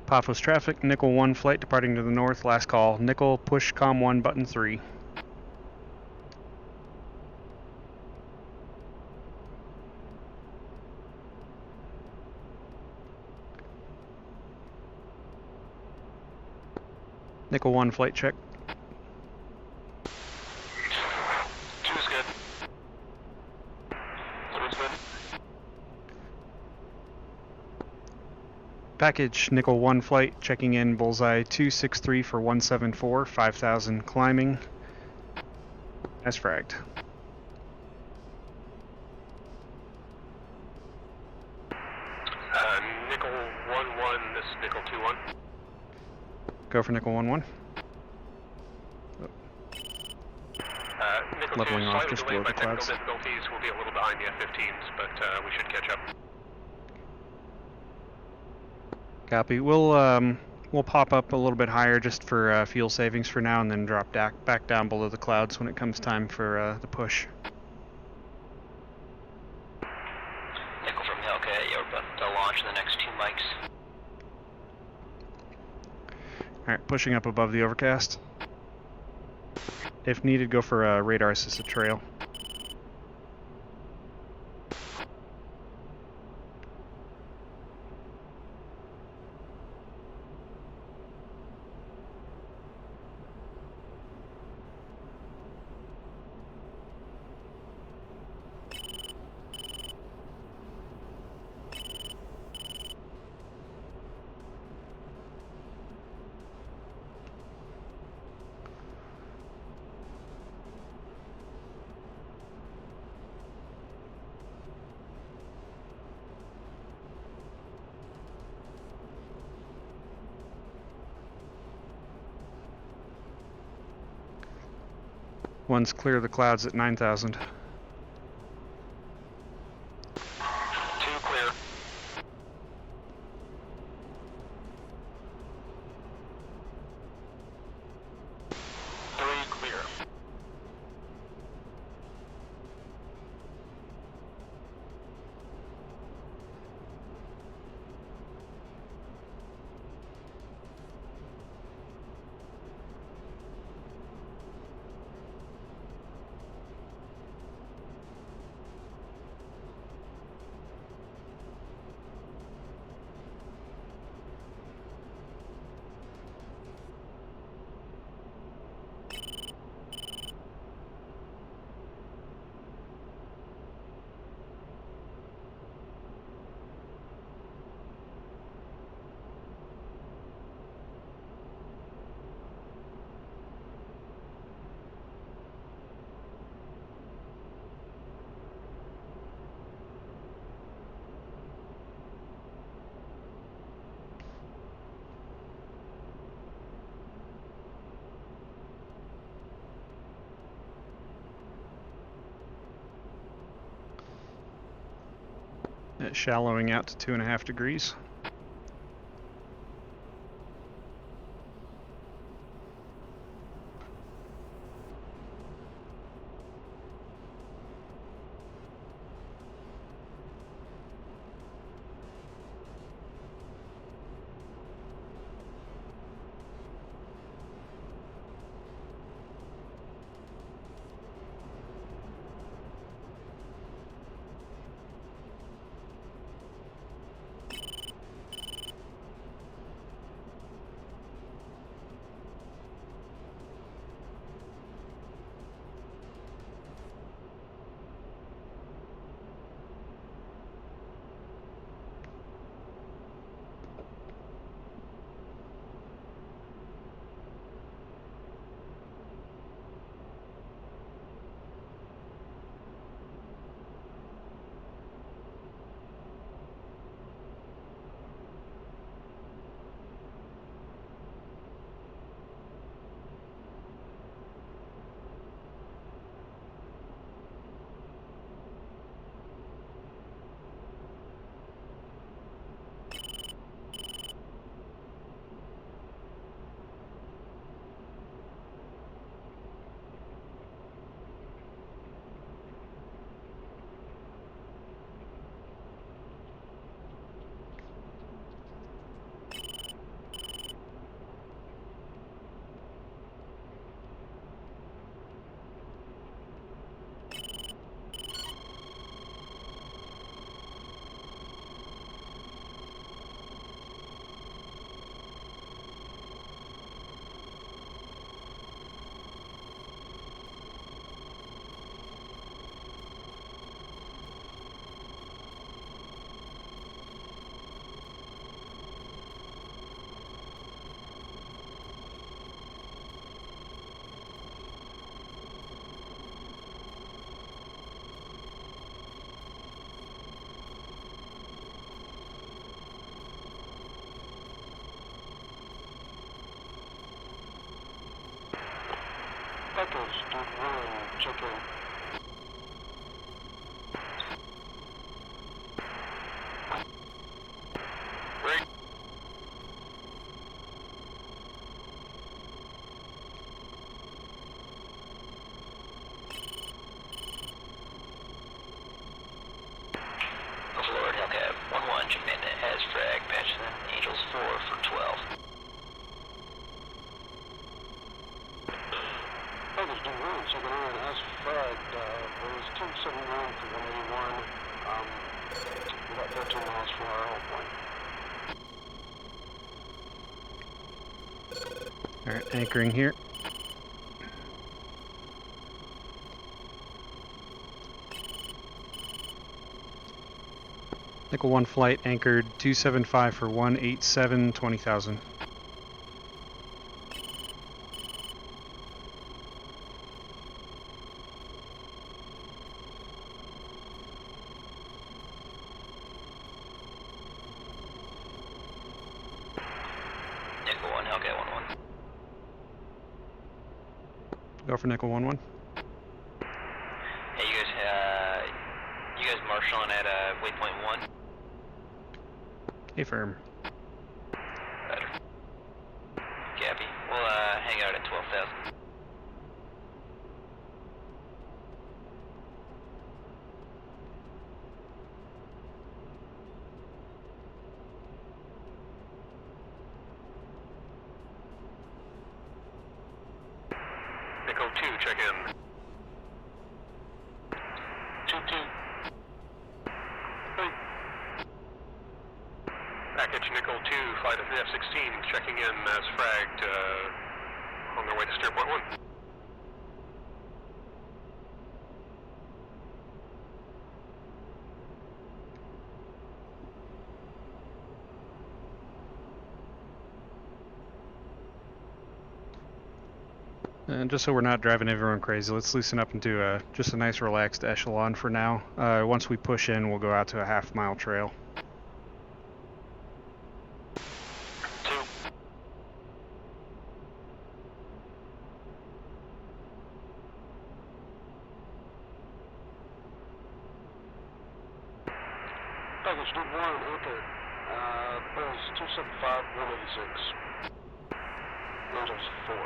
Paphos traffic, Nickel 1 flight departing to the north, last call. Nickel, push COM 1 button 3. Nickel 1 flight check. 2's good. 3's good. Package, Nickel 1 flight, checking in bullseye 263 for 174, 5,000 climbing. As fragged. Nickel 1-1, this is Nickel 2-1. Go for Nickel 1-1. Nickel Leveling 2 off slightly just delayed below by the technical clouds. difficulties. We'll be a little behind the F-15s, but we should catch up. Copy. We'll pop up a little bit higher just for fuel savings for now, and then drop back down below the clouds when it comes time for the push. Nickel from Hellcat, you're about to launch the next 2 mics. Alright, pushing up above the overcast. If needed, go for a radar assisted trail. One's clear of the clouds at 9,000. 2 clear. 3 clear. Shallowing out to 2.5 degrees. Package, do 1, check in. Ring. Lord Hellcat 1-1, Japan has frag, patch them, Angels 4 for 12. Package, do 1, check it in. As fragged, there's 279 for 181. We got 13 miles from our hold point. Alright, anchoring here. Nickel 1 flight anchored 275 for 187, 20,000. Nickel 1, Hellcat 1-1. Go for Nickel 1-1. waypoint 1. Affirm. Better. Copy. We'll hang out at 12,000. Echo 2, check in. 2-2. Hey. Package Nickel 2, flight of the F-16, checking in as fragged, on their way to steer point 1. And just so we're not driving everyone crazy, let's loosen up into just a nice relaxed echelon for now. Once we push in, we'll go out to a half-mile trail. 2. Package Duke 1, okay. Buzz 275, 186. Angels 4.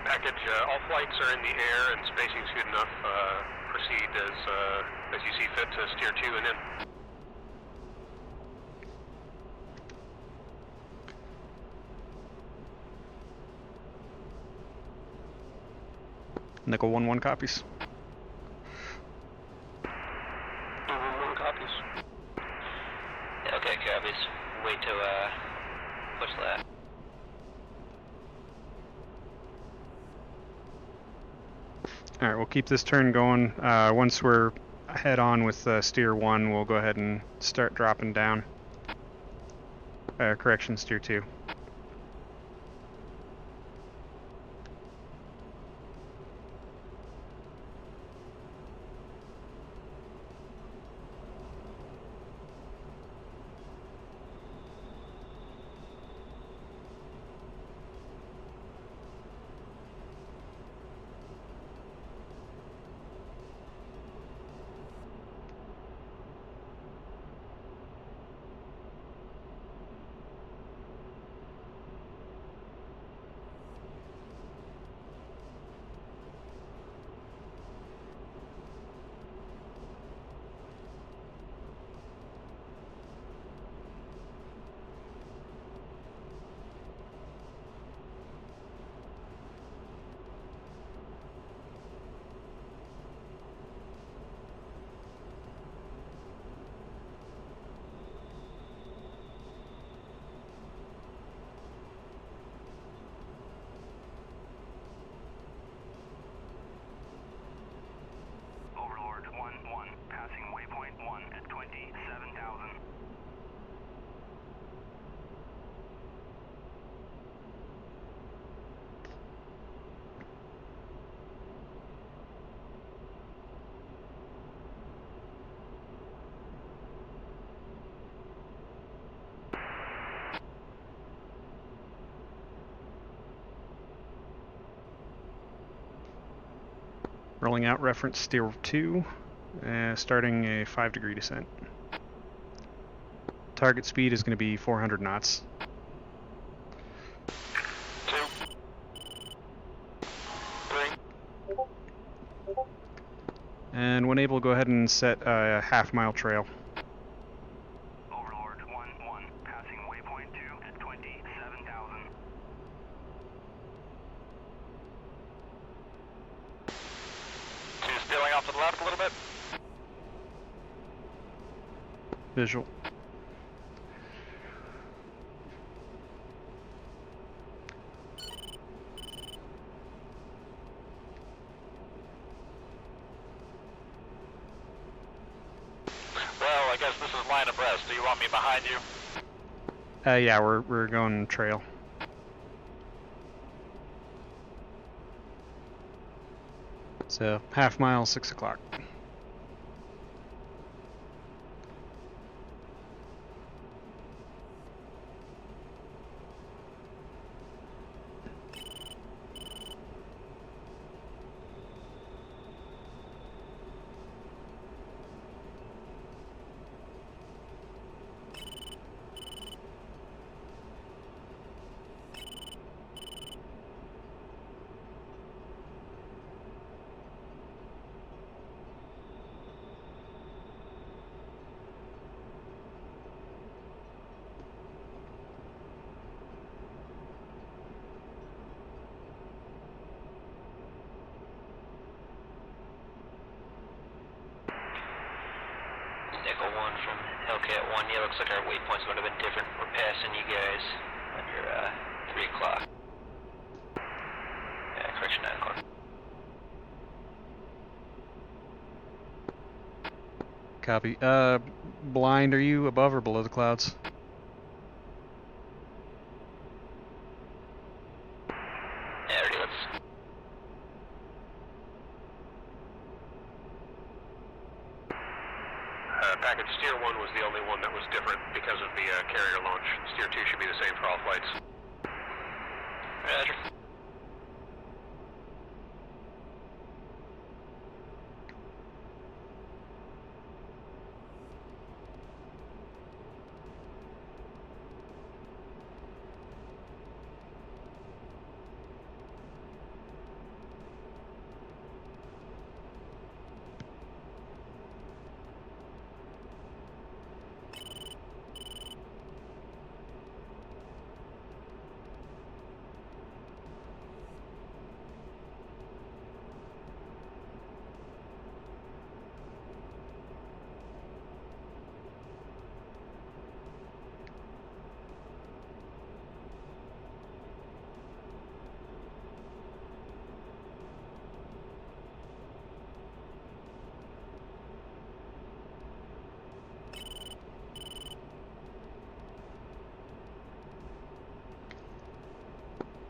Package, all flights are in the air and spacing's good enough. Proceed as you see fit to steer 2 and in. Nickel 1-1 copies. One copies. Okay, copies. Wait to push that. Alright, we'll keep this turn going. Once we're head on with steer 1, we'll go ahead and start dropping down. Correction, steer 2. Overlord 1-1, passing waypoint 1 at 27,000. Rolling out reference steer 2, starting a 5-degree descent. Target speed is going to be 400 knots. 2. 3. And when able, go ahead and set a half-mile trail. Overlord 1-1, passing waypoint 2 at 27,000. Stealing off to the left a little bit. Visual. Well, I guess this is line abreast. Do you want me behind you? Yeah, we're going trail. So half-mile, 6 o'clock. 1 from Hellcat 1. Yeah, looks like our waypoints would have been different. We're passing you guys on your 3 o'clock. Yeah, correction, 9 o'clock. Copy. Blind, are you above or below the clouds? Yeah, already let's... Package Steer 1 was the only one that was different because of the carrier launch. Steer 2 should be the same for all flights. Roger.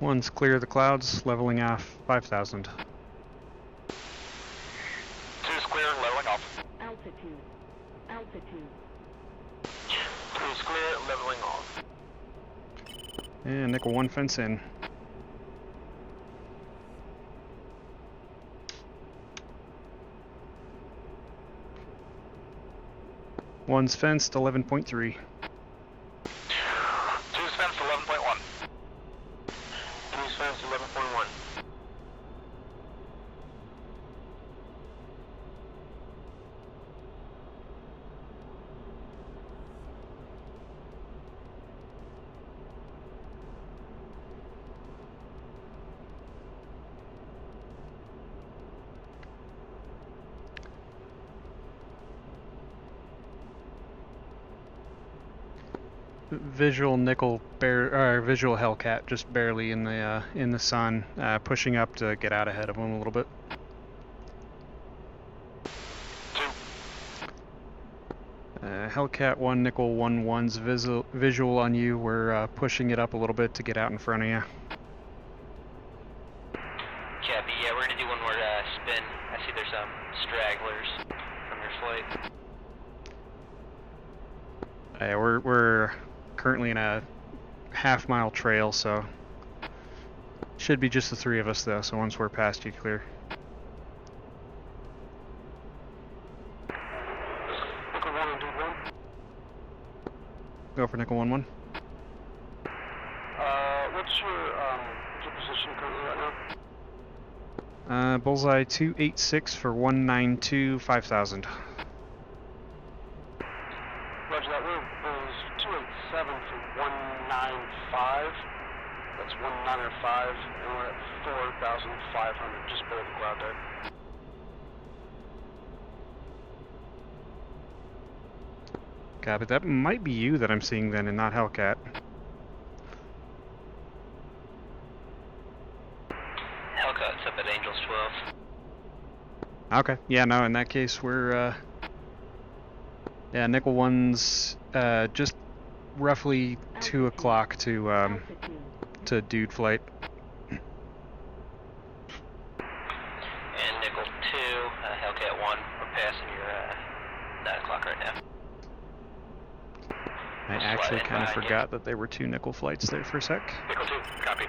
One's clear of the clouds, leveling off 5,000. 2's clear, leveling off. Altitude. Altitude. 3's clear, leveling off. And nickel 1 fence in. One's fenced 11.3. 2's fenced 11.1. 3's fenced 11.1. Visual nickel visual Hellcat just barely in the sun, pushing up to get out ahead of him a little bit. 2. Hellcat 1 nickel 1's visual on you. We're pushing it up a little bit to get out in front of you. Copy, yeah, we're gonna do one more spin. I see there's some stragglers from your flight. We're currently in a half-mile trail, so should be just the 3 of us though. So once we're past you, clear. Nickel 1 and Dude 1. Go for nickel 1-1. What's your position currently right now? Bullseye 286 for 192 5,000. Roger that. We're 287 for 195. That's 195, and we're at 4,500, just below the cloud deck. Copy. That might be you that I'm seeing then, and not Hellcat. Hellcat's up at Angels 12. Okay. Yeah. No. In that case, we're yeah. Nickel 1's just roughly 2 o'clock to Dude flight. And Nickel 2, Hellcat 1, we're passing your 9 o'clock right now. I actually kind of forgot that there were 2 nickel flights there for a sec. Nickel 2, copy.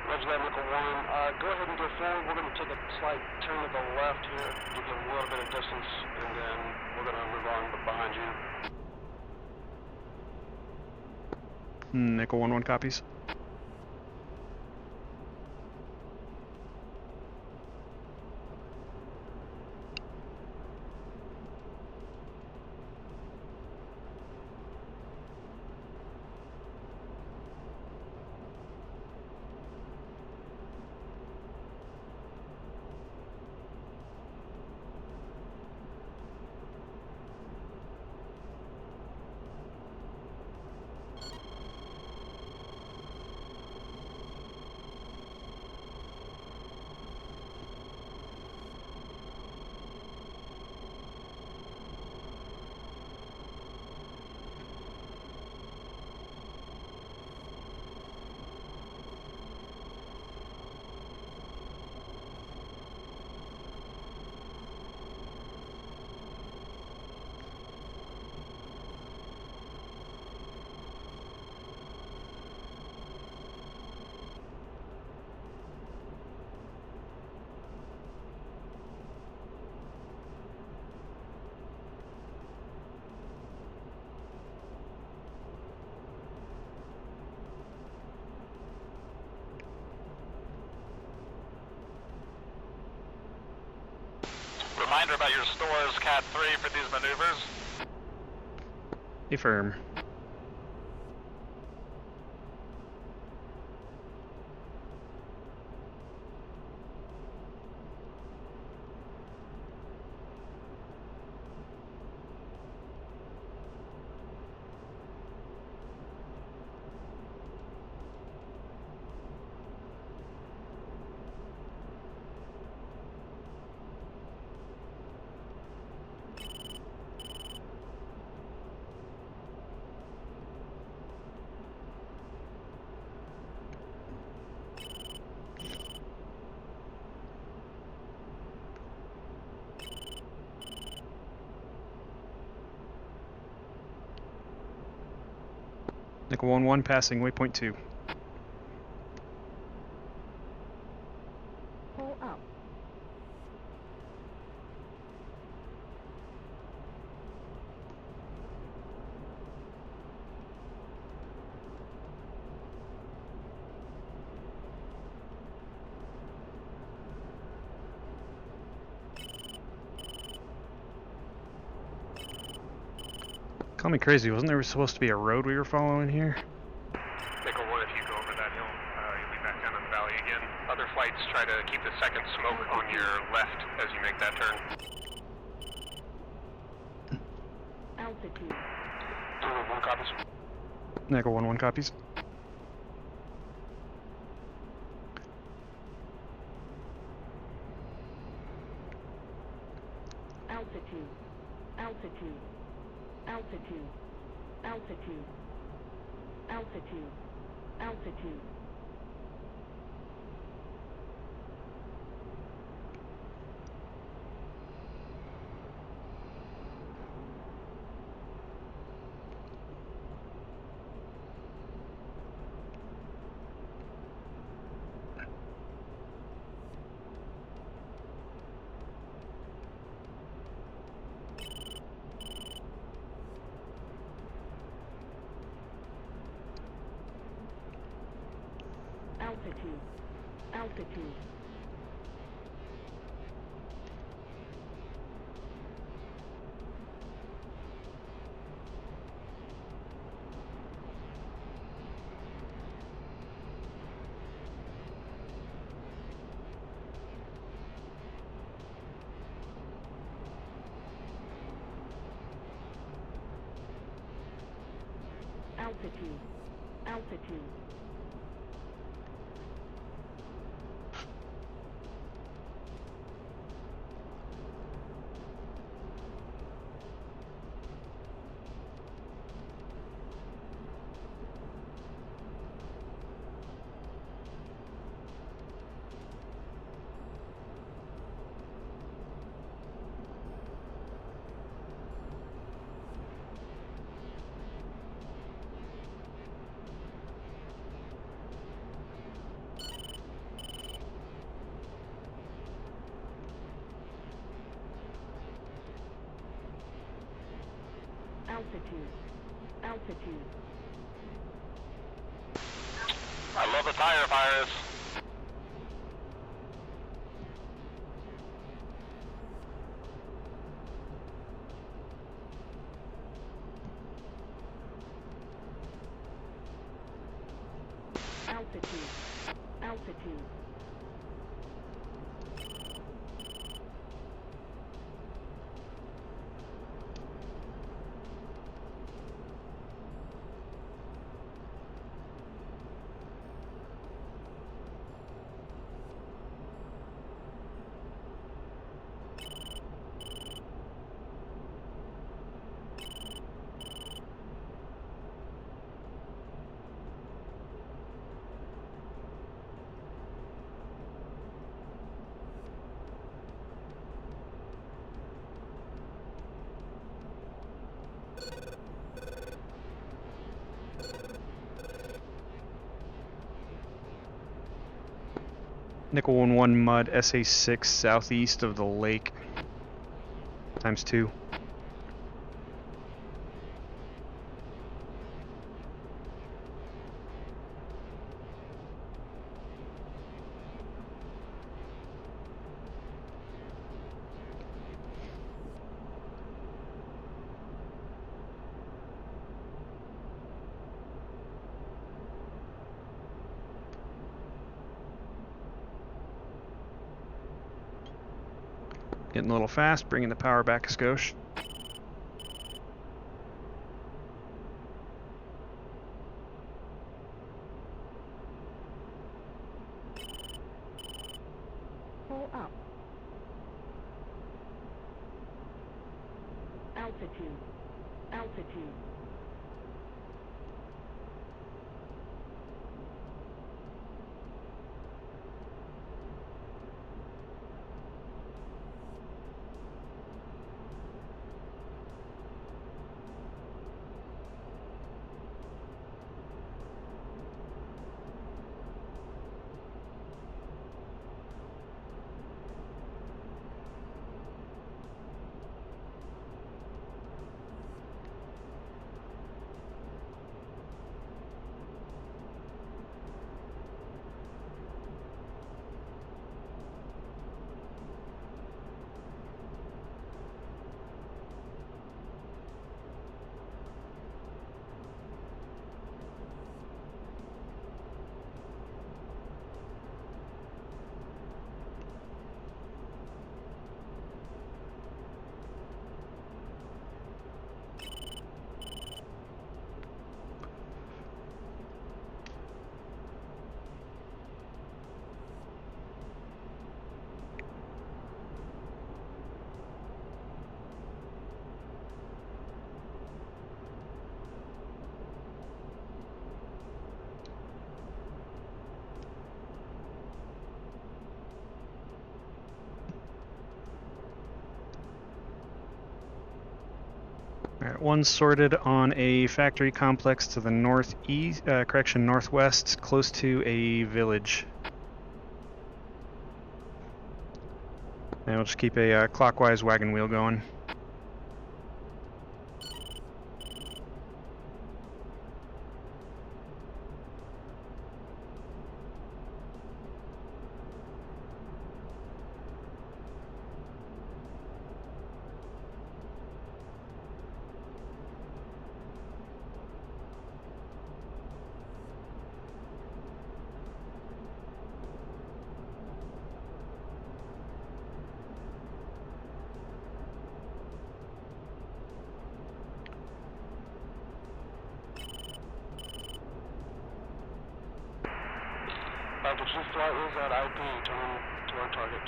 Roger that, Nickel 1. Go ahead and go forward. We're going to take a slight turn to the left here, give you a little bit of distance, and then we're going to move on behind you. Nickel 1-1 copies. Reminder about your stores, Cat 3, for these maneuvers. Affirm. Nickel 1-1 passing waypoint 2. Pull up. Call me crazy, wasn't there supposed to be a road we were following here? Nickel 1, if you go over that hill, you'll be back down in the valley again. Other flights try to keep the second smoke on your left as you make that turn. Altitude. 1 copies. Nickel 1-1 copies. Altitude. Altitude. Altitude. Altitude. Altitude. Altitude. Altitude. Altitude. Altitude. Altitude. Altitude. Altitude. I love the tire fires. Altitude. Altitude. Nickel 1-1 mud SA6 southeast of the lake. ×2. Getting a little fast, bringing the power back a skosh. Pull up. Altitude. Altitude. Alright, one sorted on a factory complex to the northeast, northwest, close to a village. And we'll just keep a clockwise wagon wheel going. The chief flight is at IP, turning to our target.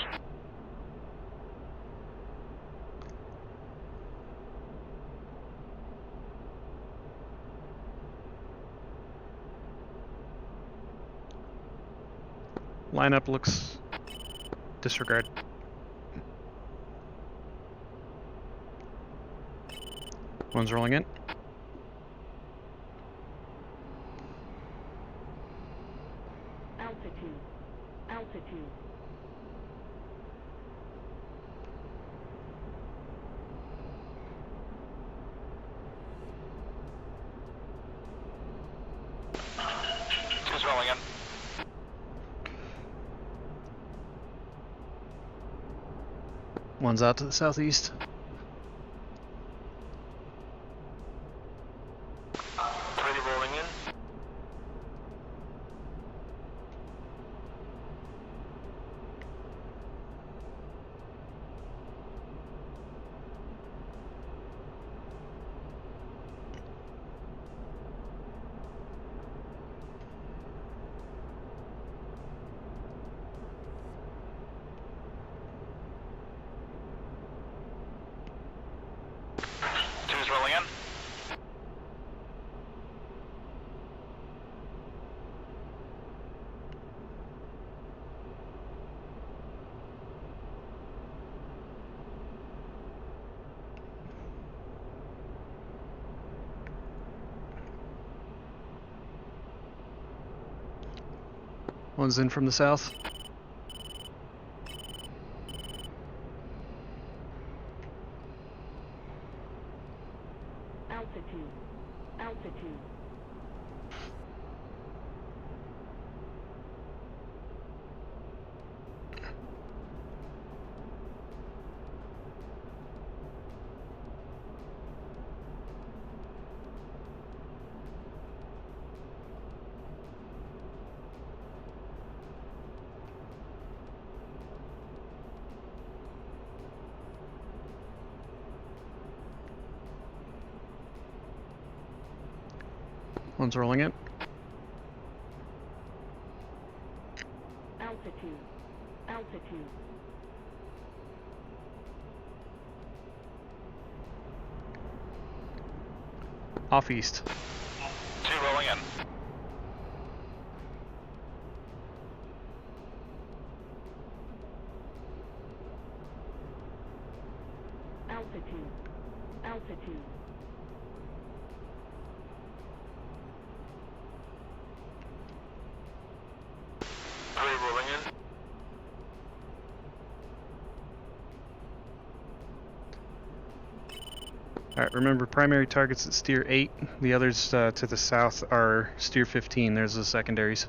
Lineup looks disregard. One's rolling in. Altitude. Altitude. Two's rolling in. One's out to the southeast. Three rolling in. Two's rolling in. One's in from the south. Altitude. Altitude. One's rolling in. Altitude. Altitude. Off east. 2 rolling in. Altitude. Altitude. Rolling in. Alright, remember primary targets at steer 8. The others to the south are steer 15. There's the secondaries.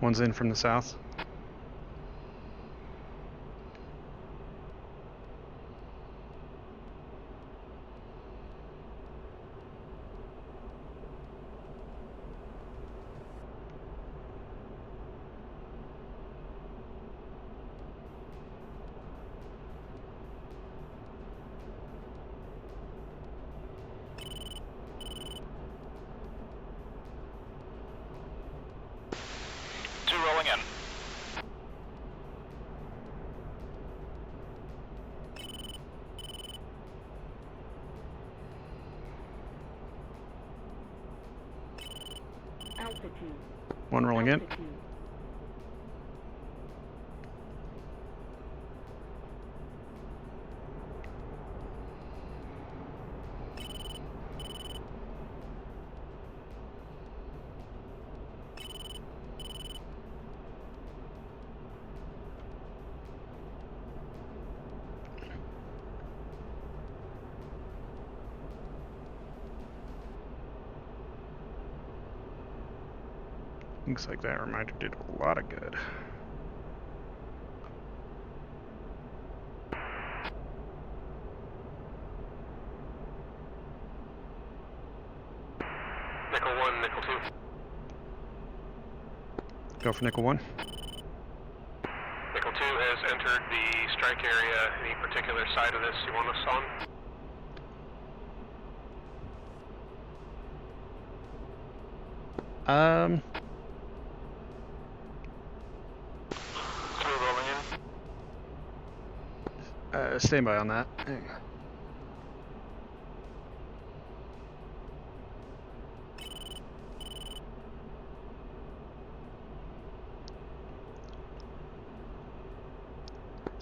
One's in from the south. Rolling in. Altitude. One rolling in. Altitude. Looks like that reminder did a lot of good. Nickel 1, Nickel 2. Go for nickel 1. Nickel 2 has entered the strike area. Any particular side of this you want us on? Rolling in. Stand by on that.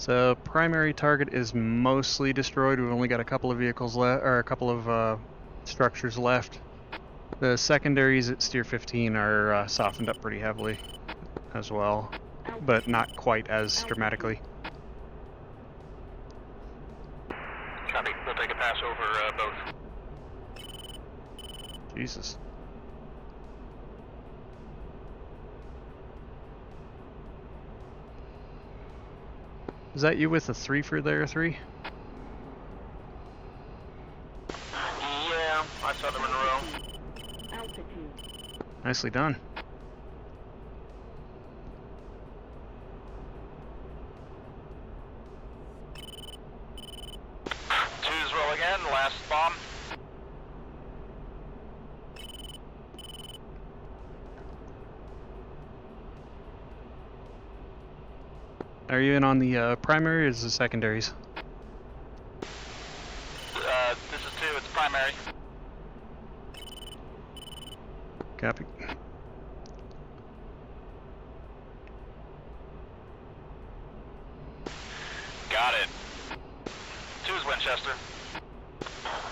So primary target is mostly destroyed. We've only got a couple of vehicles left, or a couple of structures left. The secondaries at steer 15 are softened up pretty heavily as well, but not quite as dramatically. Copy. We'll take a pass over both. Jesus. Is that you with a 3 for there, 3? Yeah, I saw them in a row. Altitude. Nicely done. Two's rolling in. Last bomb. Are you in on the primary or is it secondaries? This is 2. It's primary. Copy. Got it. 2's Winchester.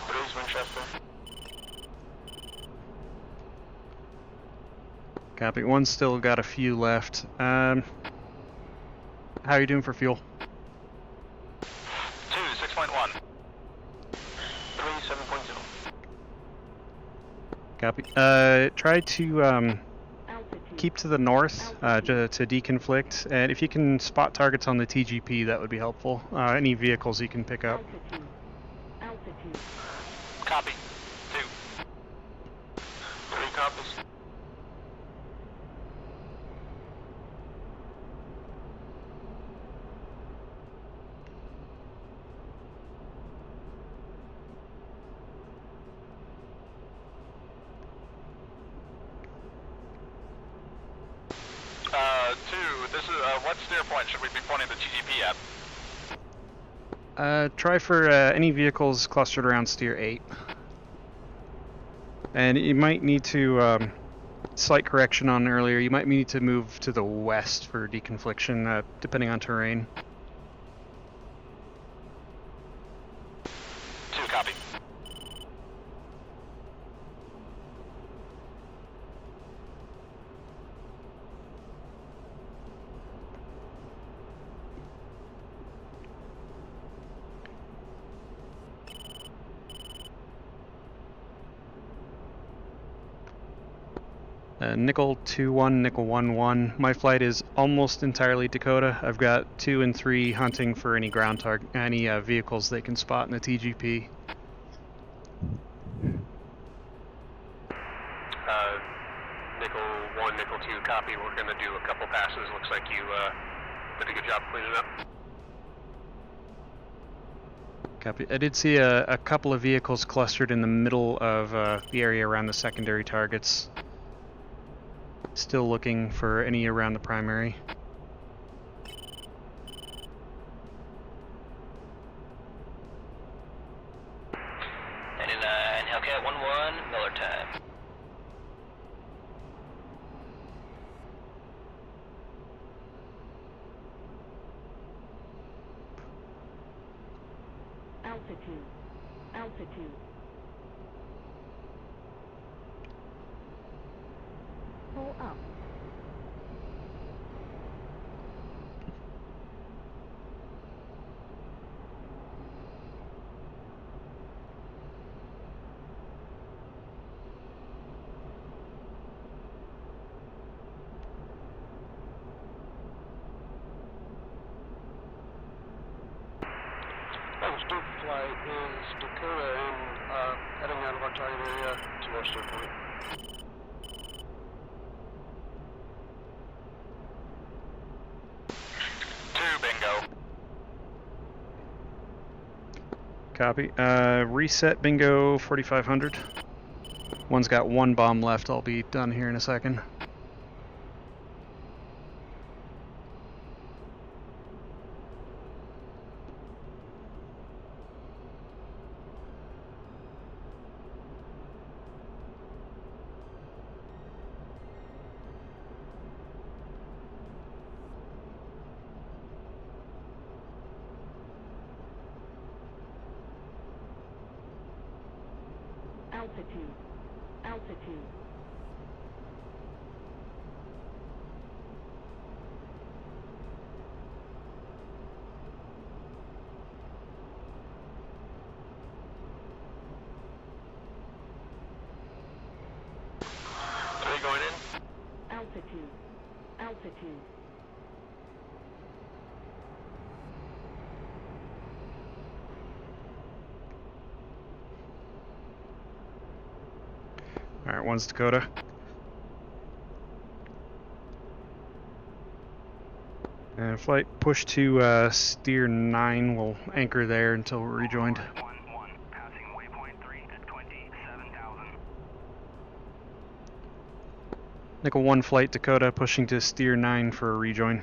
3's Winchester. Copy. One's still got a few left. How are you doing for fuel? 2, 6.1. 3, 7.0. Copy. Try to keep to the north to deconflict, and if you can spot targets on the TGP, that would be helpful. Any vehicles you can pick up. Altitude. Altitude. Copy. 2. 3 copies. This is, what steer point should we be pointing the TGP at? Try for any vehicles clustered around steer 8. And you might need to, slight correction on earlier, you might need to move to the west for deconfliction, depending on terrain. 2, copy. Nickel 2-1, Nickel 1-1. My flight is almost entirely Dakota. I've got 2 and 3 hunting for any ground target, any vehicles they can spot in the TGP. Nickel 1, Nickel 2, copy. We're gonna do a couple passes. Looks like you did a good job cleaning up. Copy. I did see a couple of vehicles clustered in the middle of the area around the secondary targets. Still looking for any around the primary. And in Hellcat 1-1, Miller time. Altitude. Altitude. Pull up. Stoke flight is Dakota and heading out of our target area to our steer point. Bingo. Copy. Reset bingo 4500. One's got 1 bomb left. I'll be done here in a second. Altitude. Altitude. Are you going in? Altitude. Altitude. Alright, one's Dakota. Flight push to steer 9. We'll anchor there until we're rejoined. Passing waypoint 3 at 27,000. Nickel 1 flight Dakota pushing to steer 9 for a rejoin.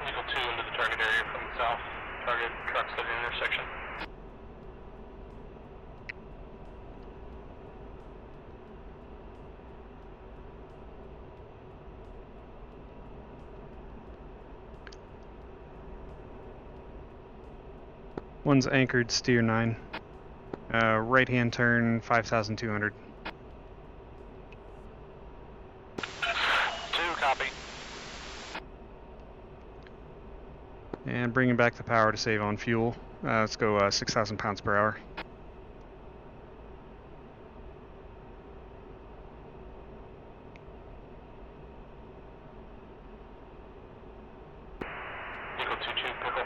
Eagle 2 into the target area from the south. target trucks at an intersection. One's anchored, steer 9. Right hand turn 5,200. 2, copy. And bringing back the power to save on fuel. Let's go 6,000 pounds per hour. Pickle 2-2, pickle.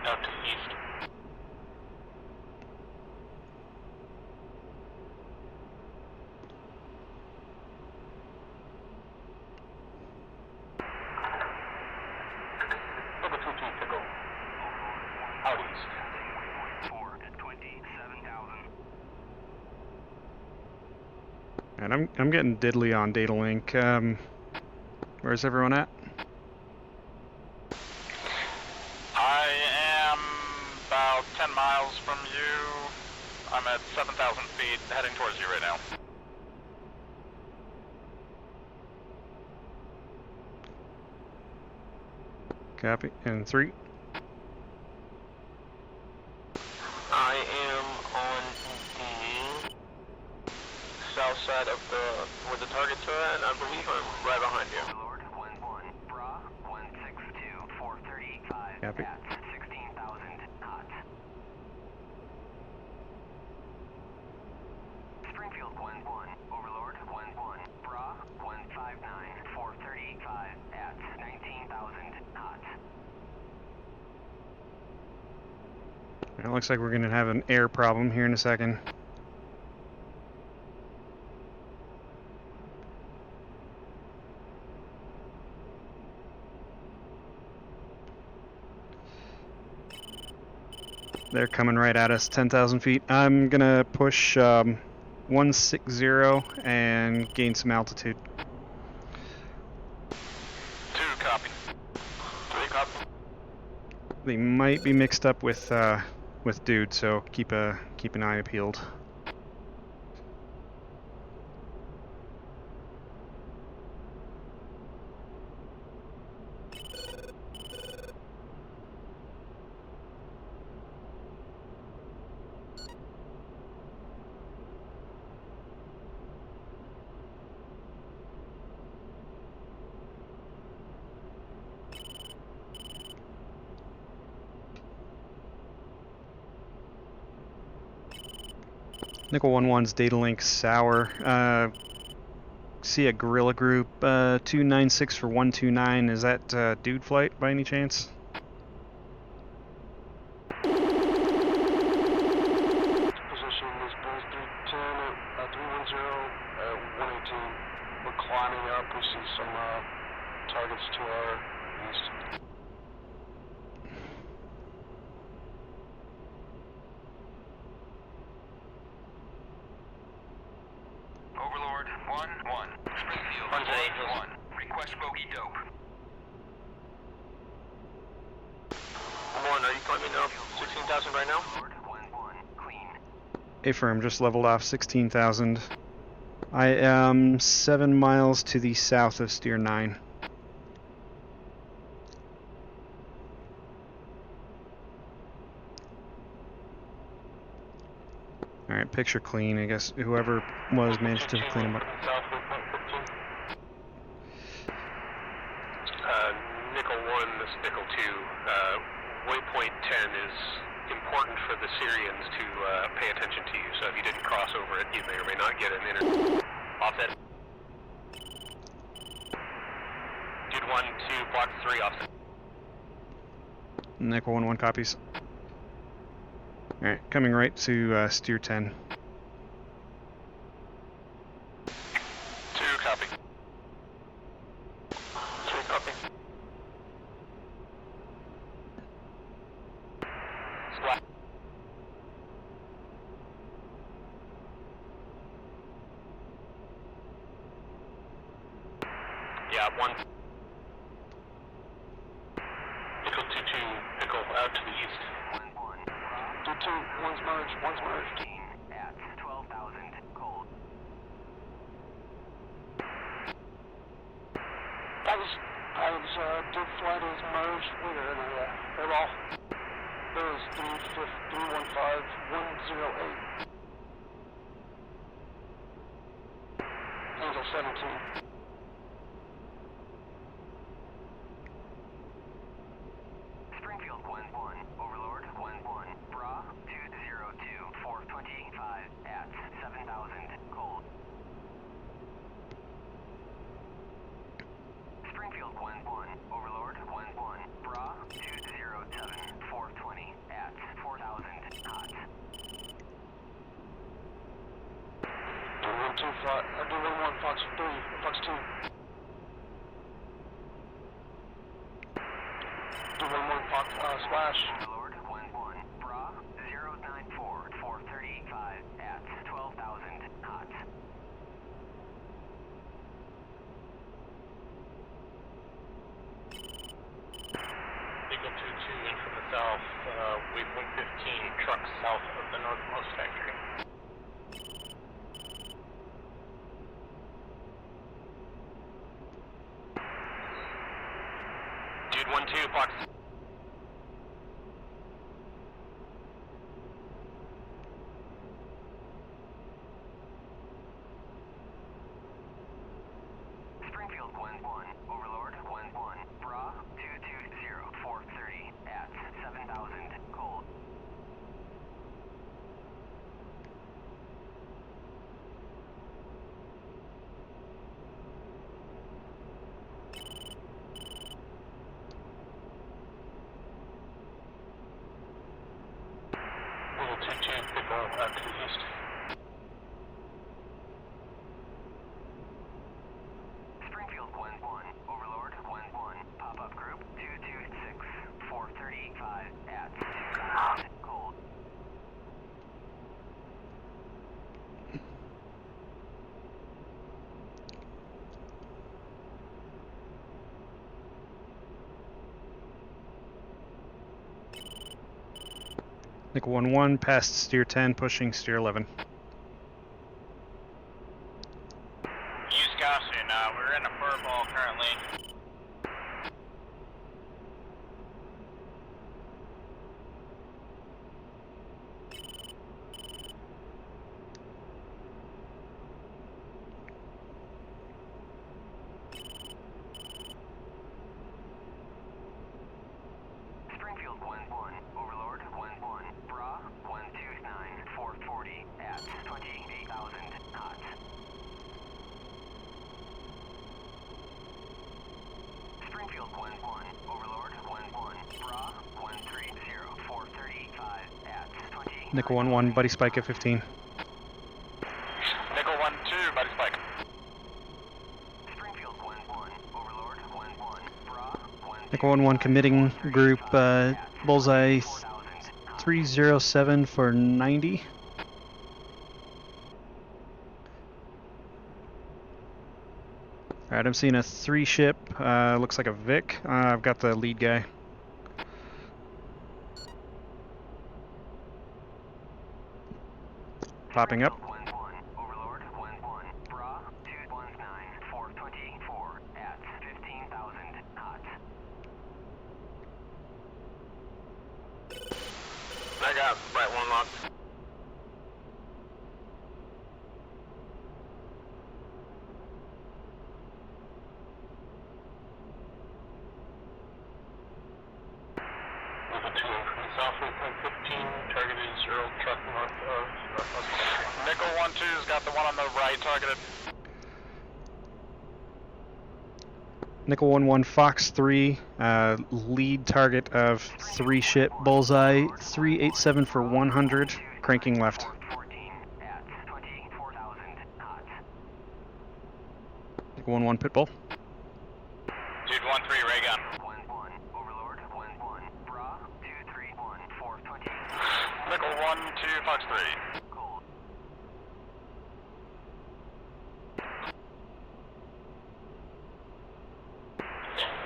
Out to the east. Pickle 2-2, pickle. Out east. 4 at 27,000. And I'm getting diddly on data link. Where's everyone at? I am about 10 miles from you. I'm at 7,000 feet, heading towards you right now. Copy. And 3. I am on the south side of where the targets are at, and I believe I'm right behind you. Lord, 1-1, Bra, 162, 435 Copy. at 16,000 hot. Springfield, 1-1, Overlord, 1-1, Bra, 159, 435 at 19,000 hot. It looks like we're going to have an air problem here in a second. They're coming right at us, 10,000 feet. I'm going to push 160 and gain some altitude. 2, copy. 3, copy. They might be mixed up with dude, so keep an eye peeled. Nickel 1-1's data link sour. See a gorilla group 296 for 129. Is that dude flight by any chance? Position is Bulls 310 at 310 at 118. We're climbing up. We see some targets to our east. Overlord, 1-1. Springfield, 1-1. Request bogey dope. 1, are you climbing up 16,000 right now? Overlord, 1-1. Clean. A-firm just leveled off 16,000. I am 7 miles to the south of steer 9. Alright, picture clean. I guess whoever was managed to clean them up. Nickel 1, this is Nickel 2. Waypoint 10 is important for the Syrians to pay attention to you, so if you didn't cross over it, you may or may not get an offset. Dude 1 to block 3 offset. Nickel 1-1 copies. Alright, coming right to steer 10. 2, copy. 3, copy. Splat. Yeah, 1. Pickle 2-2, out to the east. 2-2, one's merged. At 12,000 cold. Dig flight is merged with they're all. There's 315-108. Angel 17. Springfield 1-1, Overlord 1-1, Bra 202, 425 at 7,000 cold. Springfield 1-1, Overlord 1-1, Bra 207, 420 at 4,000 hot. D1 Fox 3, Fox 2. D1 Fox Slash. Overlord 1-1, Bra 094, 435 at 12,000 hot. Eagle 2-2 in from the south, wave 115, trucks south of the northmost factory. Dude 1-2, Fox. Springfield 1-1, Overlord 1-1, Bra 220, 430 at 7,000 cold. Eagle 2-2, pickle out to the east. Springfield 1-1, Overlord 1-1, pop-up group 226, 435 at 2,000 cold. Nickel 1-1, past steer 10, pushing steer 11. Use caution, we're in a furball currently. Springfield 1-1, Overlord 1-1, Bra 129, 440 at 28,000 hot. Springfield 1-1, Overlord 1-1, Bra 130, 435 at 28,000. Nickel 1-1, buddy spike at 15. Nickel 1-2, buddy spike. Springfield 1-1, Overlord 1-1, Bra 1. Nickel 1-1, committing group, bullseye 307 for 90. Alright, I'm seeing a 3 ship, looks like a Vic. I've got the lead guy. Popping up. Overlord 1-1, Bra 219, 424 at 15,000 hot. I got Brett 1 locked. Eagle 2 in from the south, wave 115, target is Earl truck north of northwest factory. Nickel 1-2's got the one on the right targeted. Nickel 1-1, Fox 3, lead target of 3 ship, bullseye 387 for 100, cranking left. 14 at 24,000 hot. Nickel 1-1, pitbull. Dude 1-3, ray gun. 1-1, Overlord 1-1, Bra 231, 420. Nickel 1-2, Fox 3. Cold.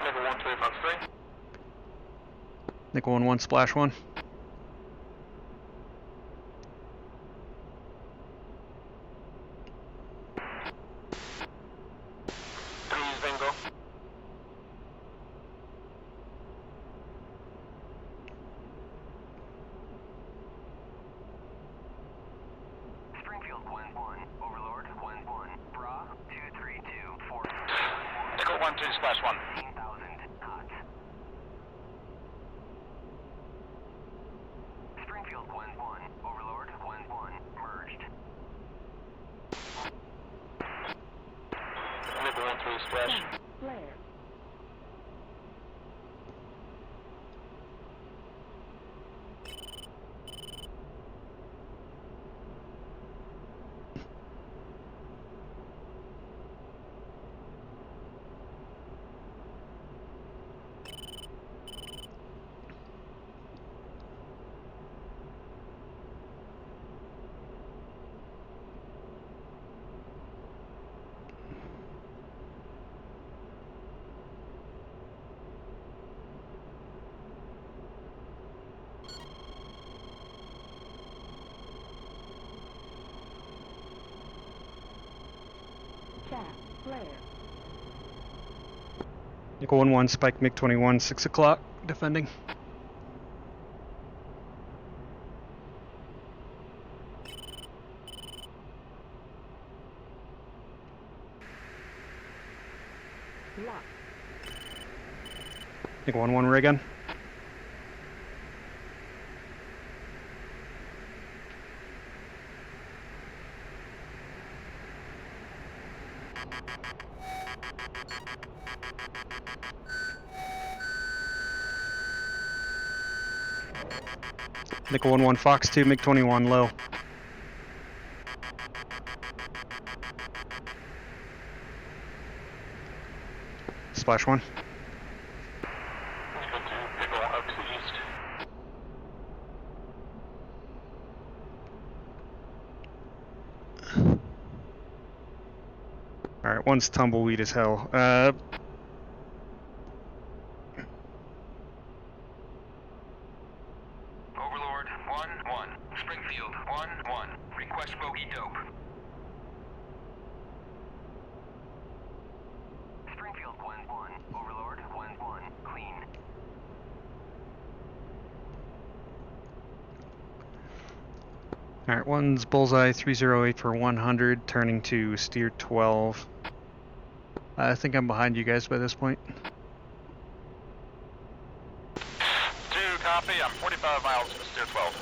Nickel 1-3, Fox 3. Nickel 1-1, splash 1. Bingo. Springfield 1-1, Overlord 1-1, Bra 232-4. Nickel 1-2, splash 1. 15,000 knots. Springfield 1-1, Overlord 1-1, merged. Nickel 1-3, splash. Flare. Chat. Flare. Nickel 1-1, spike MiG-21, 6 o'clock, defending. Lock. Nickel 1-1, ray gun. Nickel 1-1, Fox 2, MiG-21, low. Splash 1. Nickel 2, Nickel up to the east. Alright, one's tumbleweed as hell. Overlord 1-1, Springfield 1-1, request bogey dope. Springfield 1-1, Overlord 1-1, clean. Alright, one's bullseye 308 for 100, turning to steer 12. I think I'm behind you guys by this point. 2, copy. I'm 45 miles to steer 12.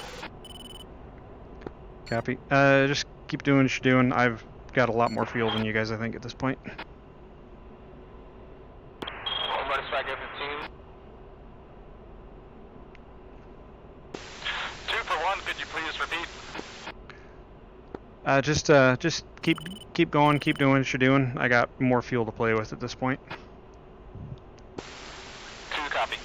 Copy. Just keep doing what you're doing. I've got a lot more fuel than you guys, I think, at this point. Everybody strike F-15. 2 for 1, could you please repeat? Just keep going, keep doing what you're doing. I got more fuel to play with at this point. 2, copy.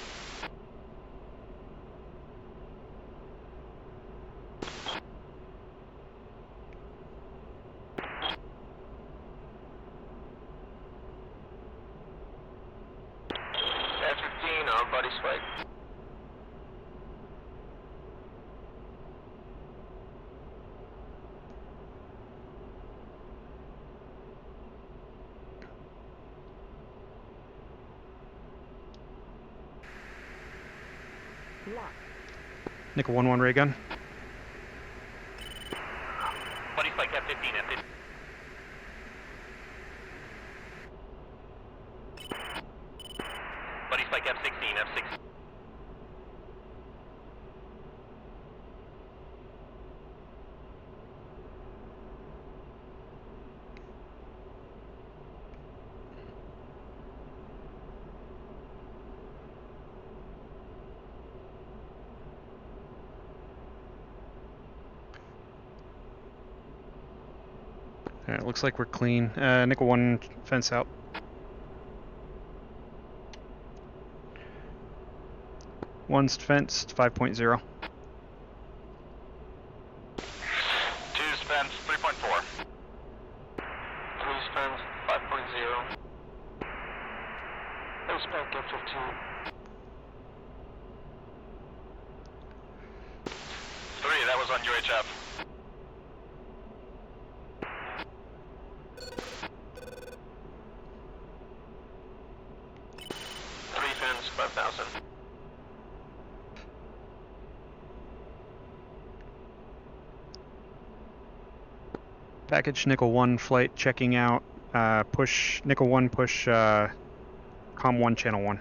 F-15, everybody strike. Lock. Nickel 1-1 ray gun. Buddy spike F-15, F-15. Buddy spike F-16, F-16. Alright, looks like we're clean. Nickel 1 fence out. One's fenced, 5.0. 2's fence, 3.4. 3's fence, 5.0. Hey, spec F-15. Fires on UHF. Three fins, 5,000. Package Nickel 1 flight checking out. Push Nickel 1, push Com 1, Channel 1.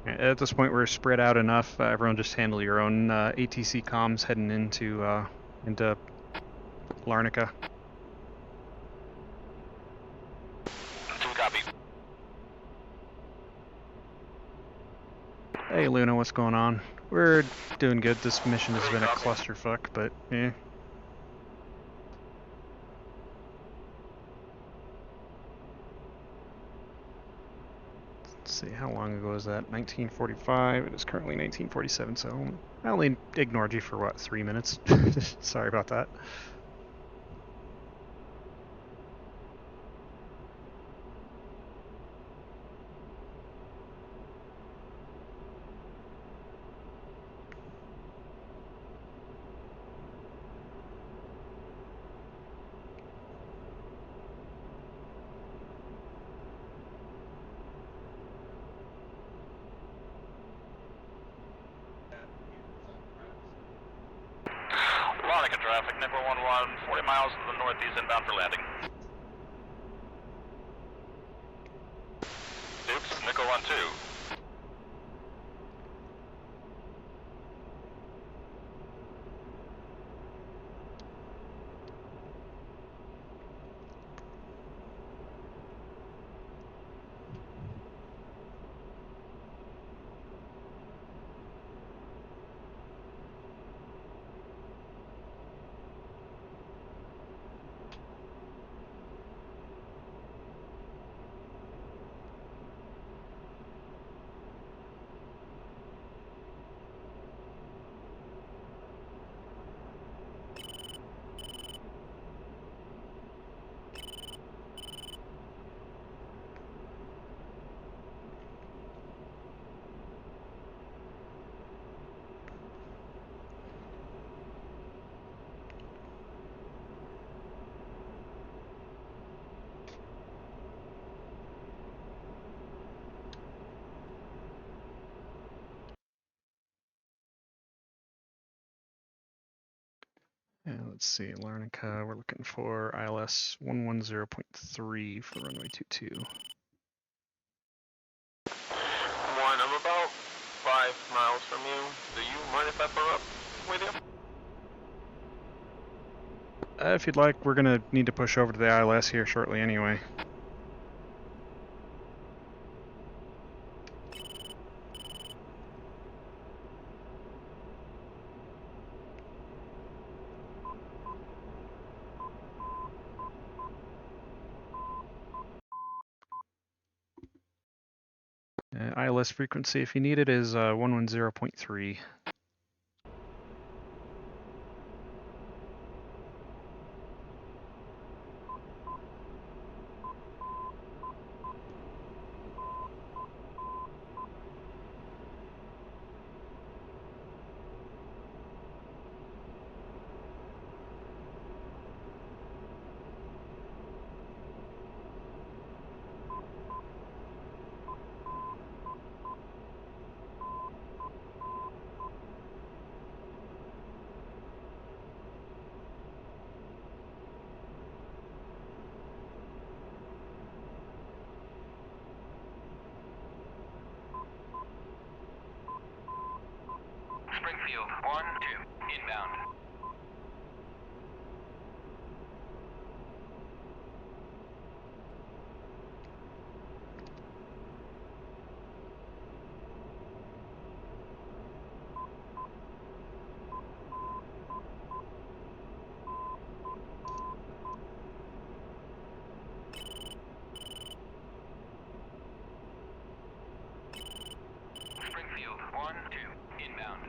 At this point, we're spread out enough. Everyone just handle your own ATC comms heading into Larnaca. Copy. Hey Luna, what's going on? We're doing good. This mission has been a clusterfuck, but eh. Let's see, how long ago was that? 1945. It is currently 1947, so I only ignored you for what, 3 minutes? Sorry about that. Larnaca traffic, Nickel 1-1, 40 miles to the northeast inbound for landing. Dukes, Nickel 1-2. And let's see, Larnaca, we're looking for ILS 110.3 for runway 22. One, I'm about 5 miles from you. Do you mind if I pull up with you? If you'd like, we're gonna need to push over to the ILS here shortly anyway. ILS frequency, if you need it, is 110.3. Springfield 1-2, inbound. 1-2, inbound.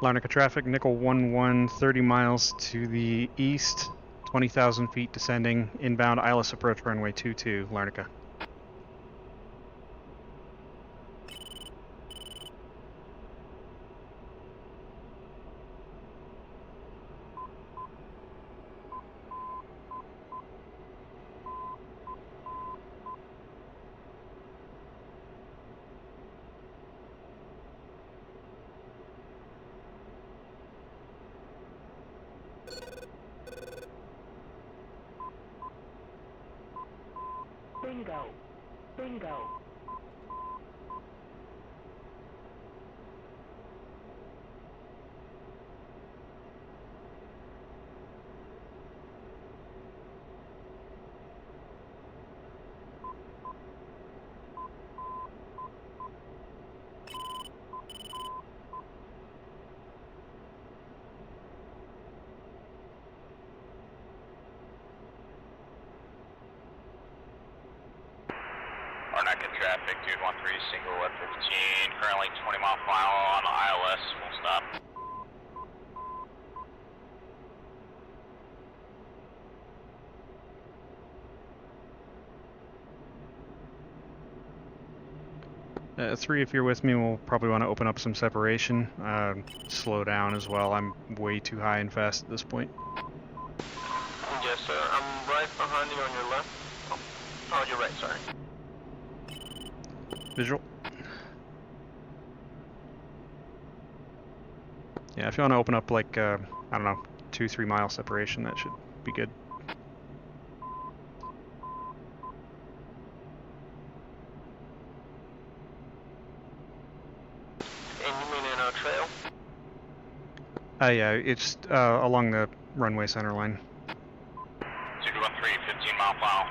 Larnaca traffic, nickel 11, 30 miles to the east, 20,000 feet descending, inbound ILS approach runway 22, Larnaca. Bingo. Bingo. Arnaca traffic, dude 13, single F15, currently 20 mile per hour on ILS, full stop. Three, if you're with me, we'll probably want to open up some separation. Slow down as well. I'm way too high and fast at this point. Yes, sir. I'm right behind you on your left. Oh, you're right, sorry. Visual. Yeah, if you want to open up like, I don't know, 2-3 mile separation, that should be good. And you mean in our trail? Yeah, it's along the runway center line. 213, 15 mile per hour.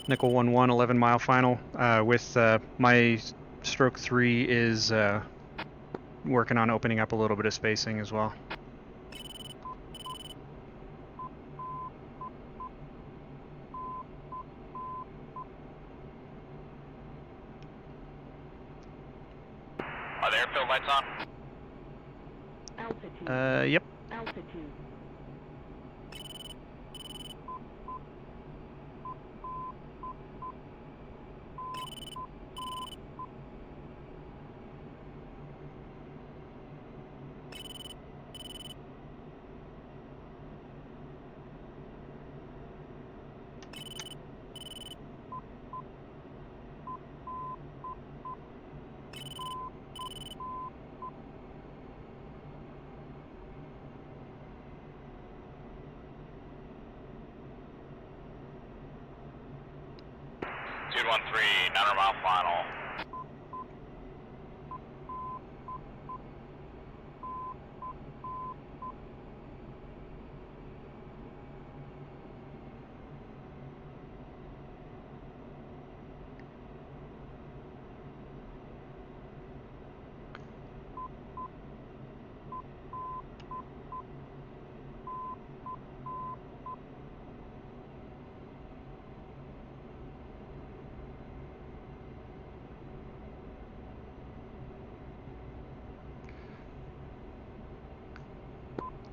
Nickel 11, 11 mile final. With my stroke 3 is working on opening up a little bit of spacing as well. Are the airfield lights on? Altitude. Yep. Altitude. Dude 13, 900 mile final.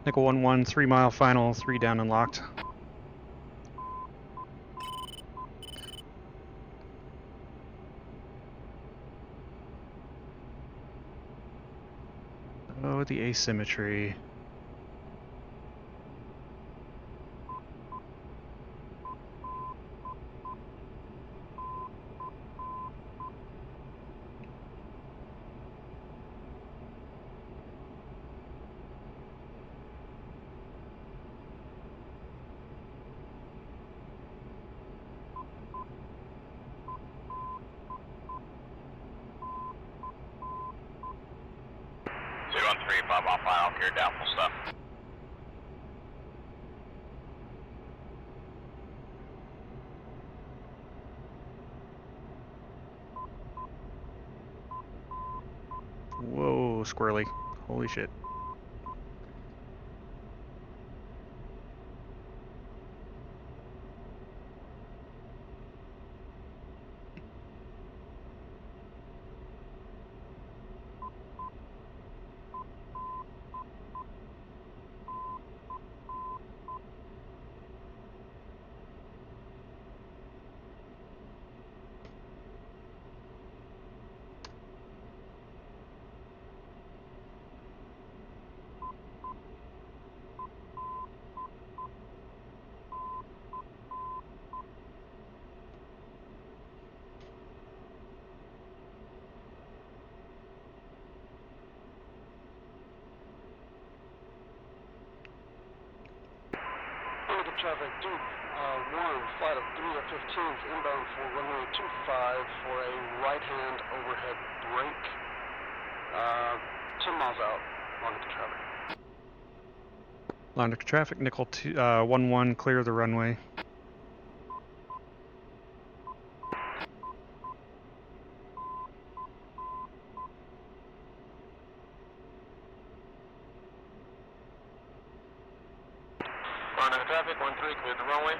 Nickel 11, 3 mile final, 3 down and locked. Oh, the asymmetry. Dude 13, 5 mile final, gear down, full stop. Whoa, squirrely. Holy shit. traffic, dude, 1, flight of 3 F-15s inbound for runway 25 for a right-hand overhead brake. 10 miles out, monitor traffic. Monitor traffic, Nickel 1-1, clear the runway. Monitor traffic, 1-3, clear the runway.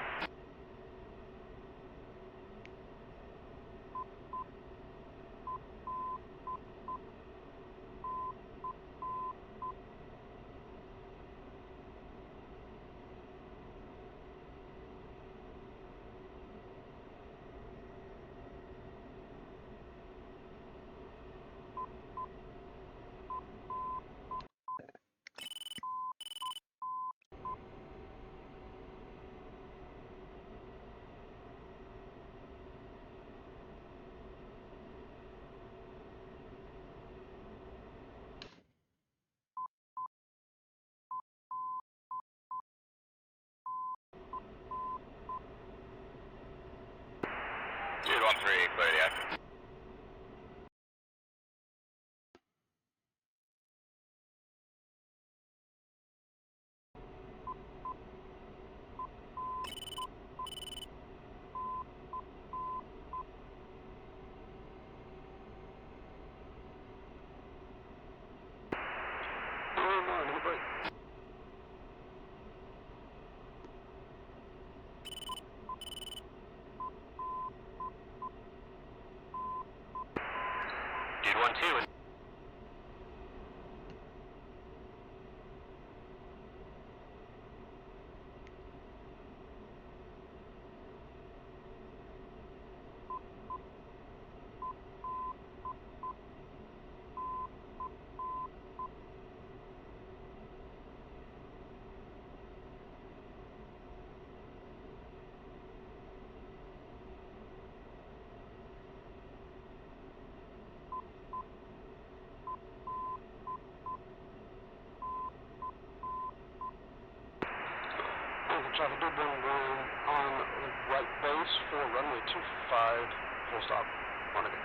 Dude, 1-3, clear the active. Dude, 1-2. Traffic, dude, 1-1 on right base for runway 25, full stop, monitor.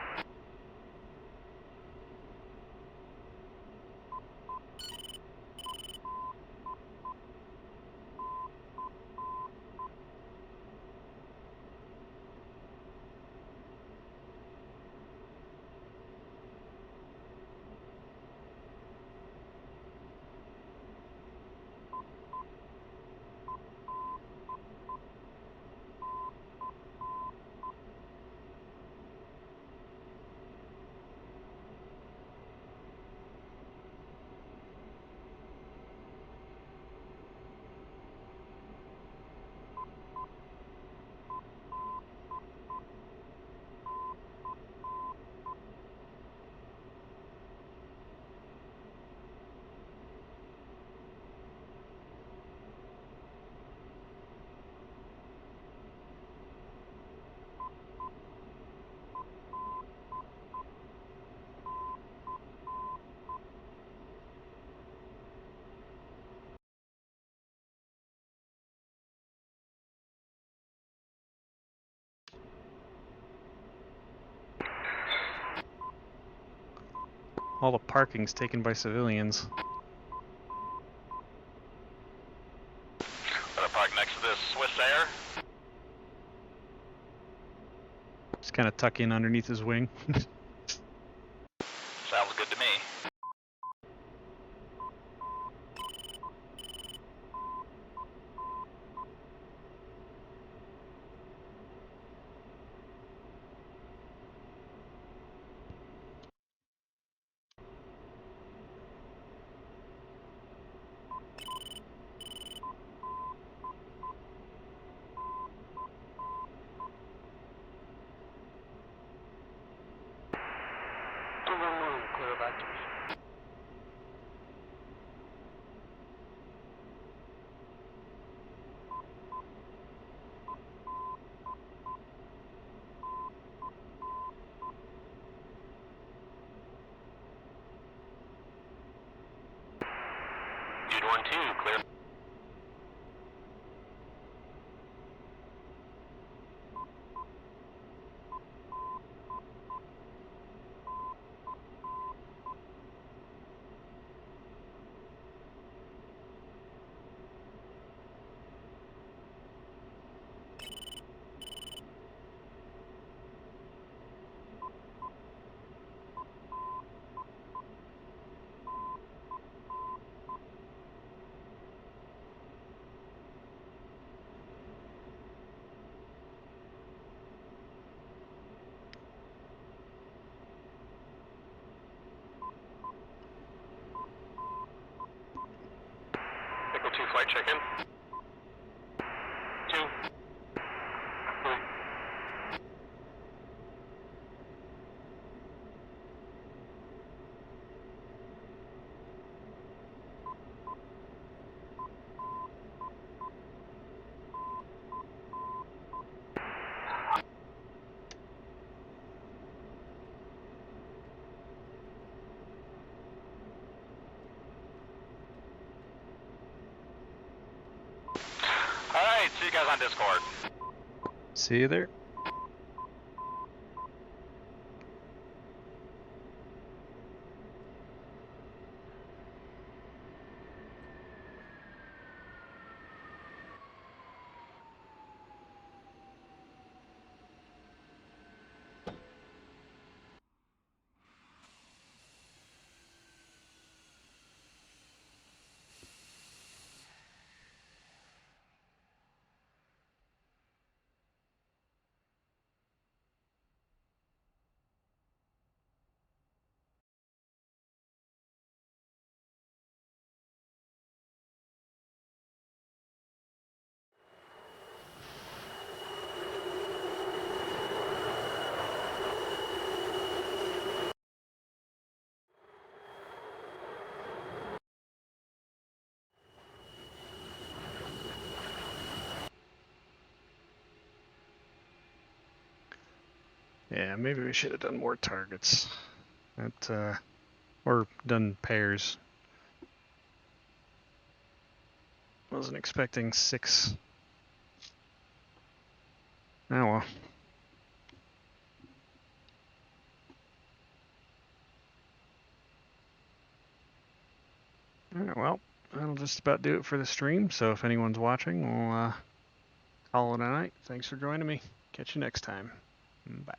All the parking's taken by civilians. Gonna park next to this Swiss Air. Just kind of tuck in underneath his wing. Sounds good to me. Clear back to me. Dude, 1-2, clear. White chicken. 2. 3. Alright, see you guys on Discord. See you there. Yeah, maybe we should have done more targets. Or done pairs. Wasn't expecting 6. Oh well. Alright, well, that'll just about do it for the stream. So if anyone's watching, we'll call it a night. Thanks for joining me. Catch you next time. Bye.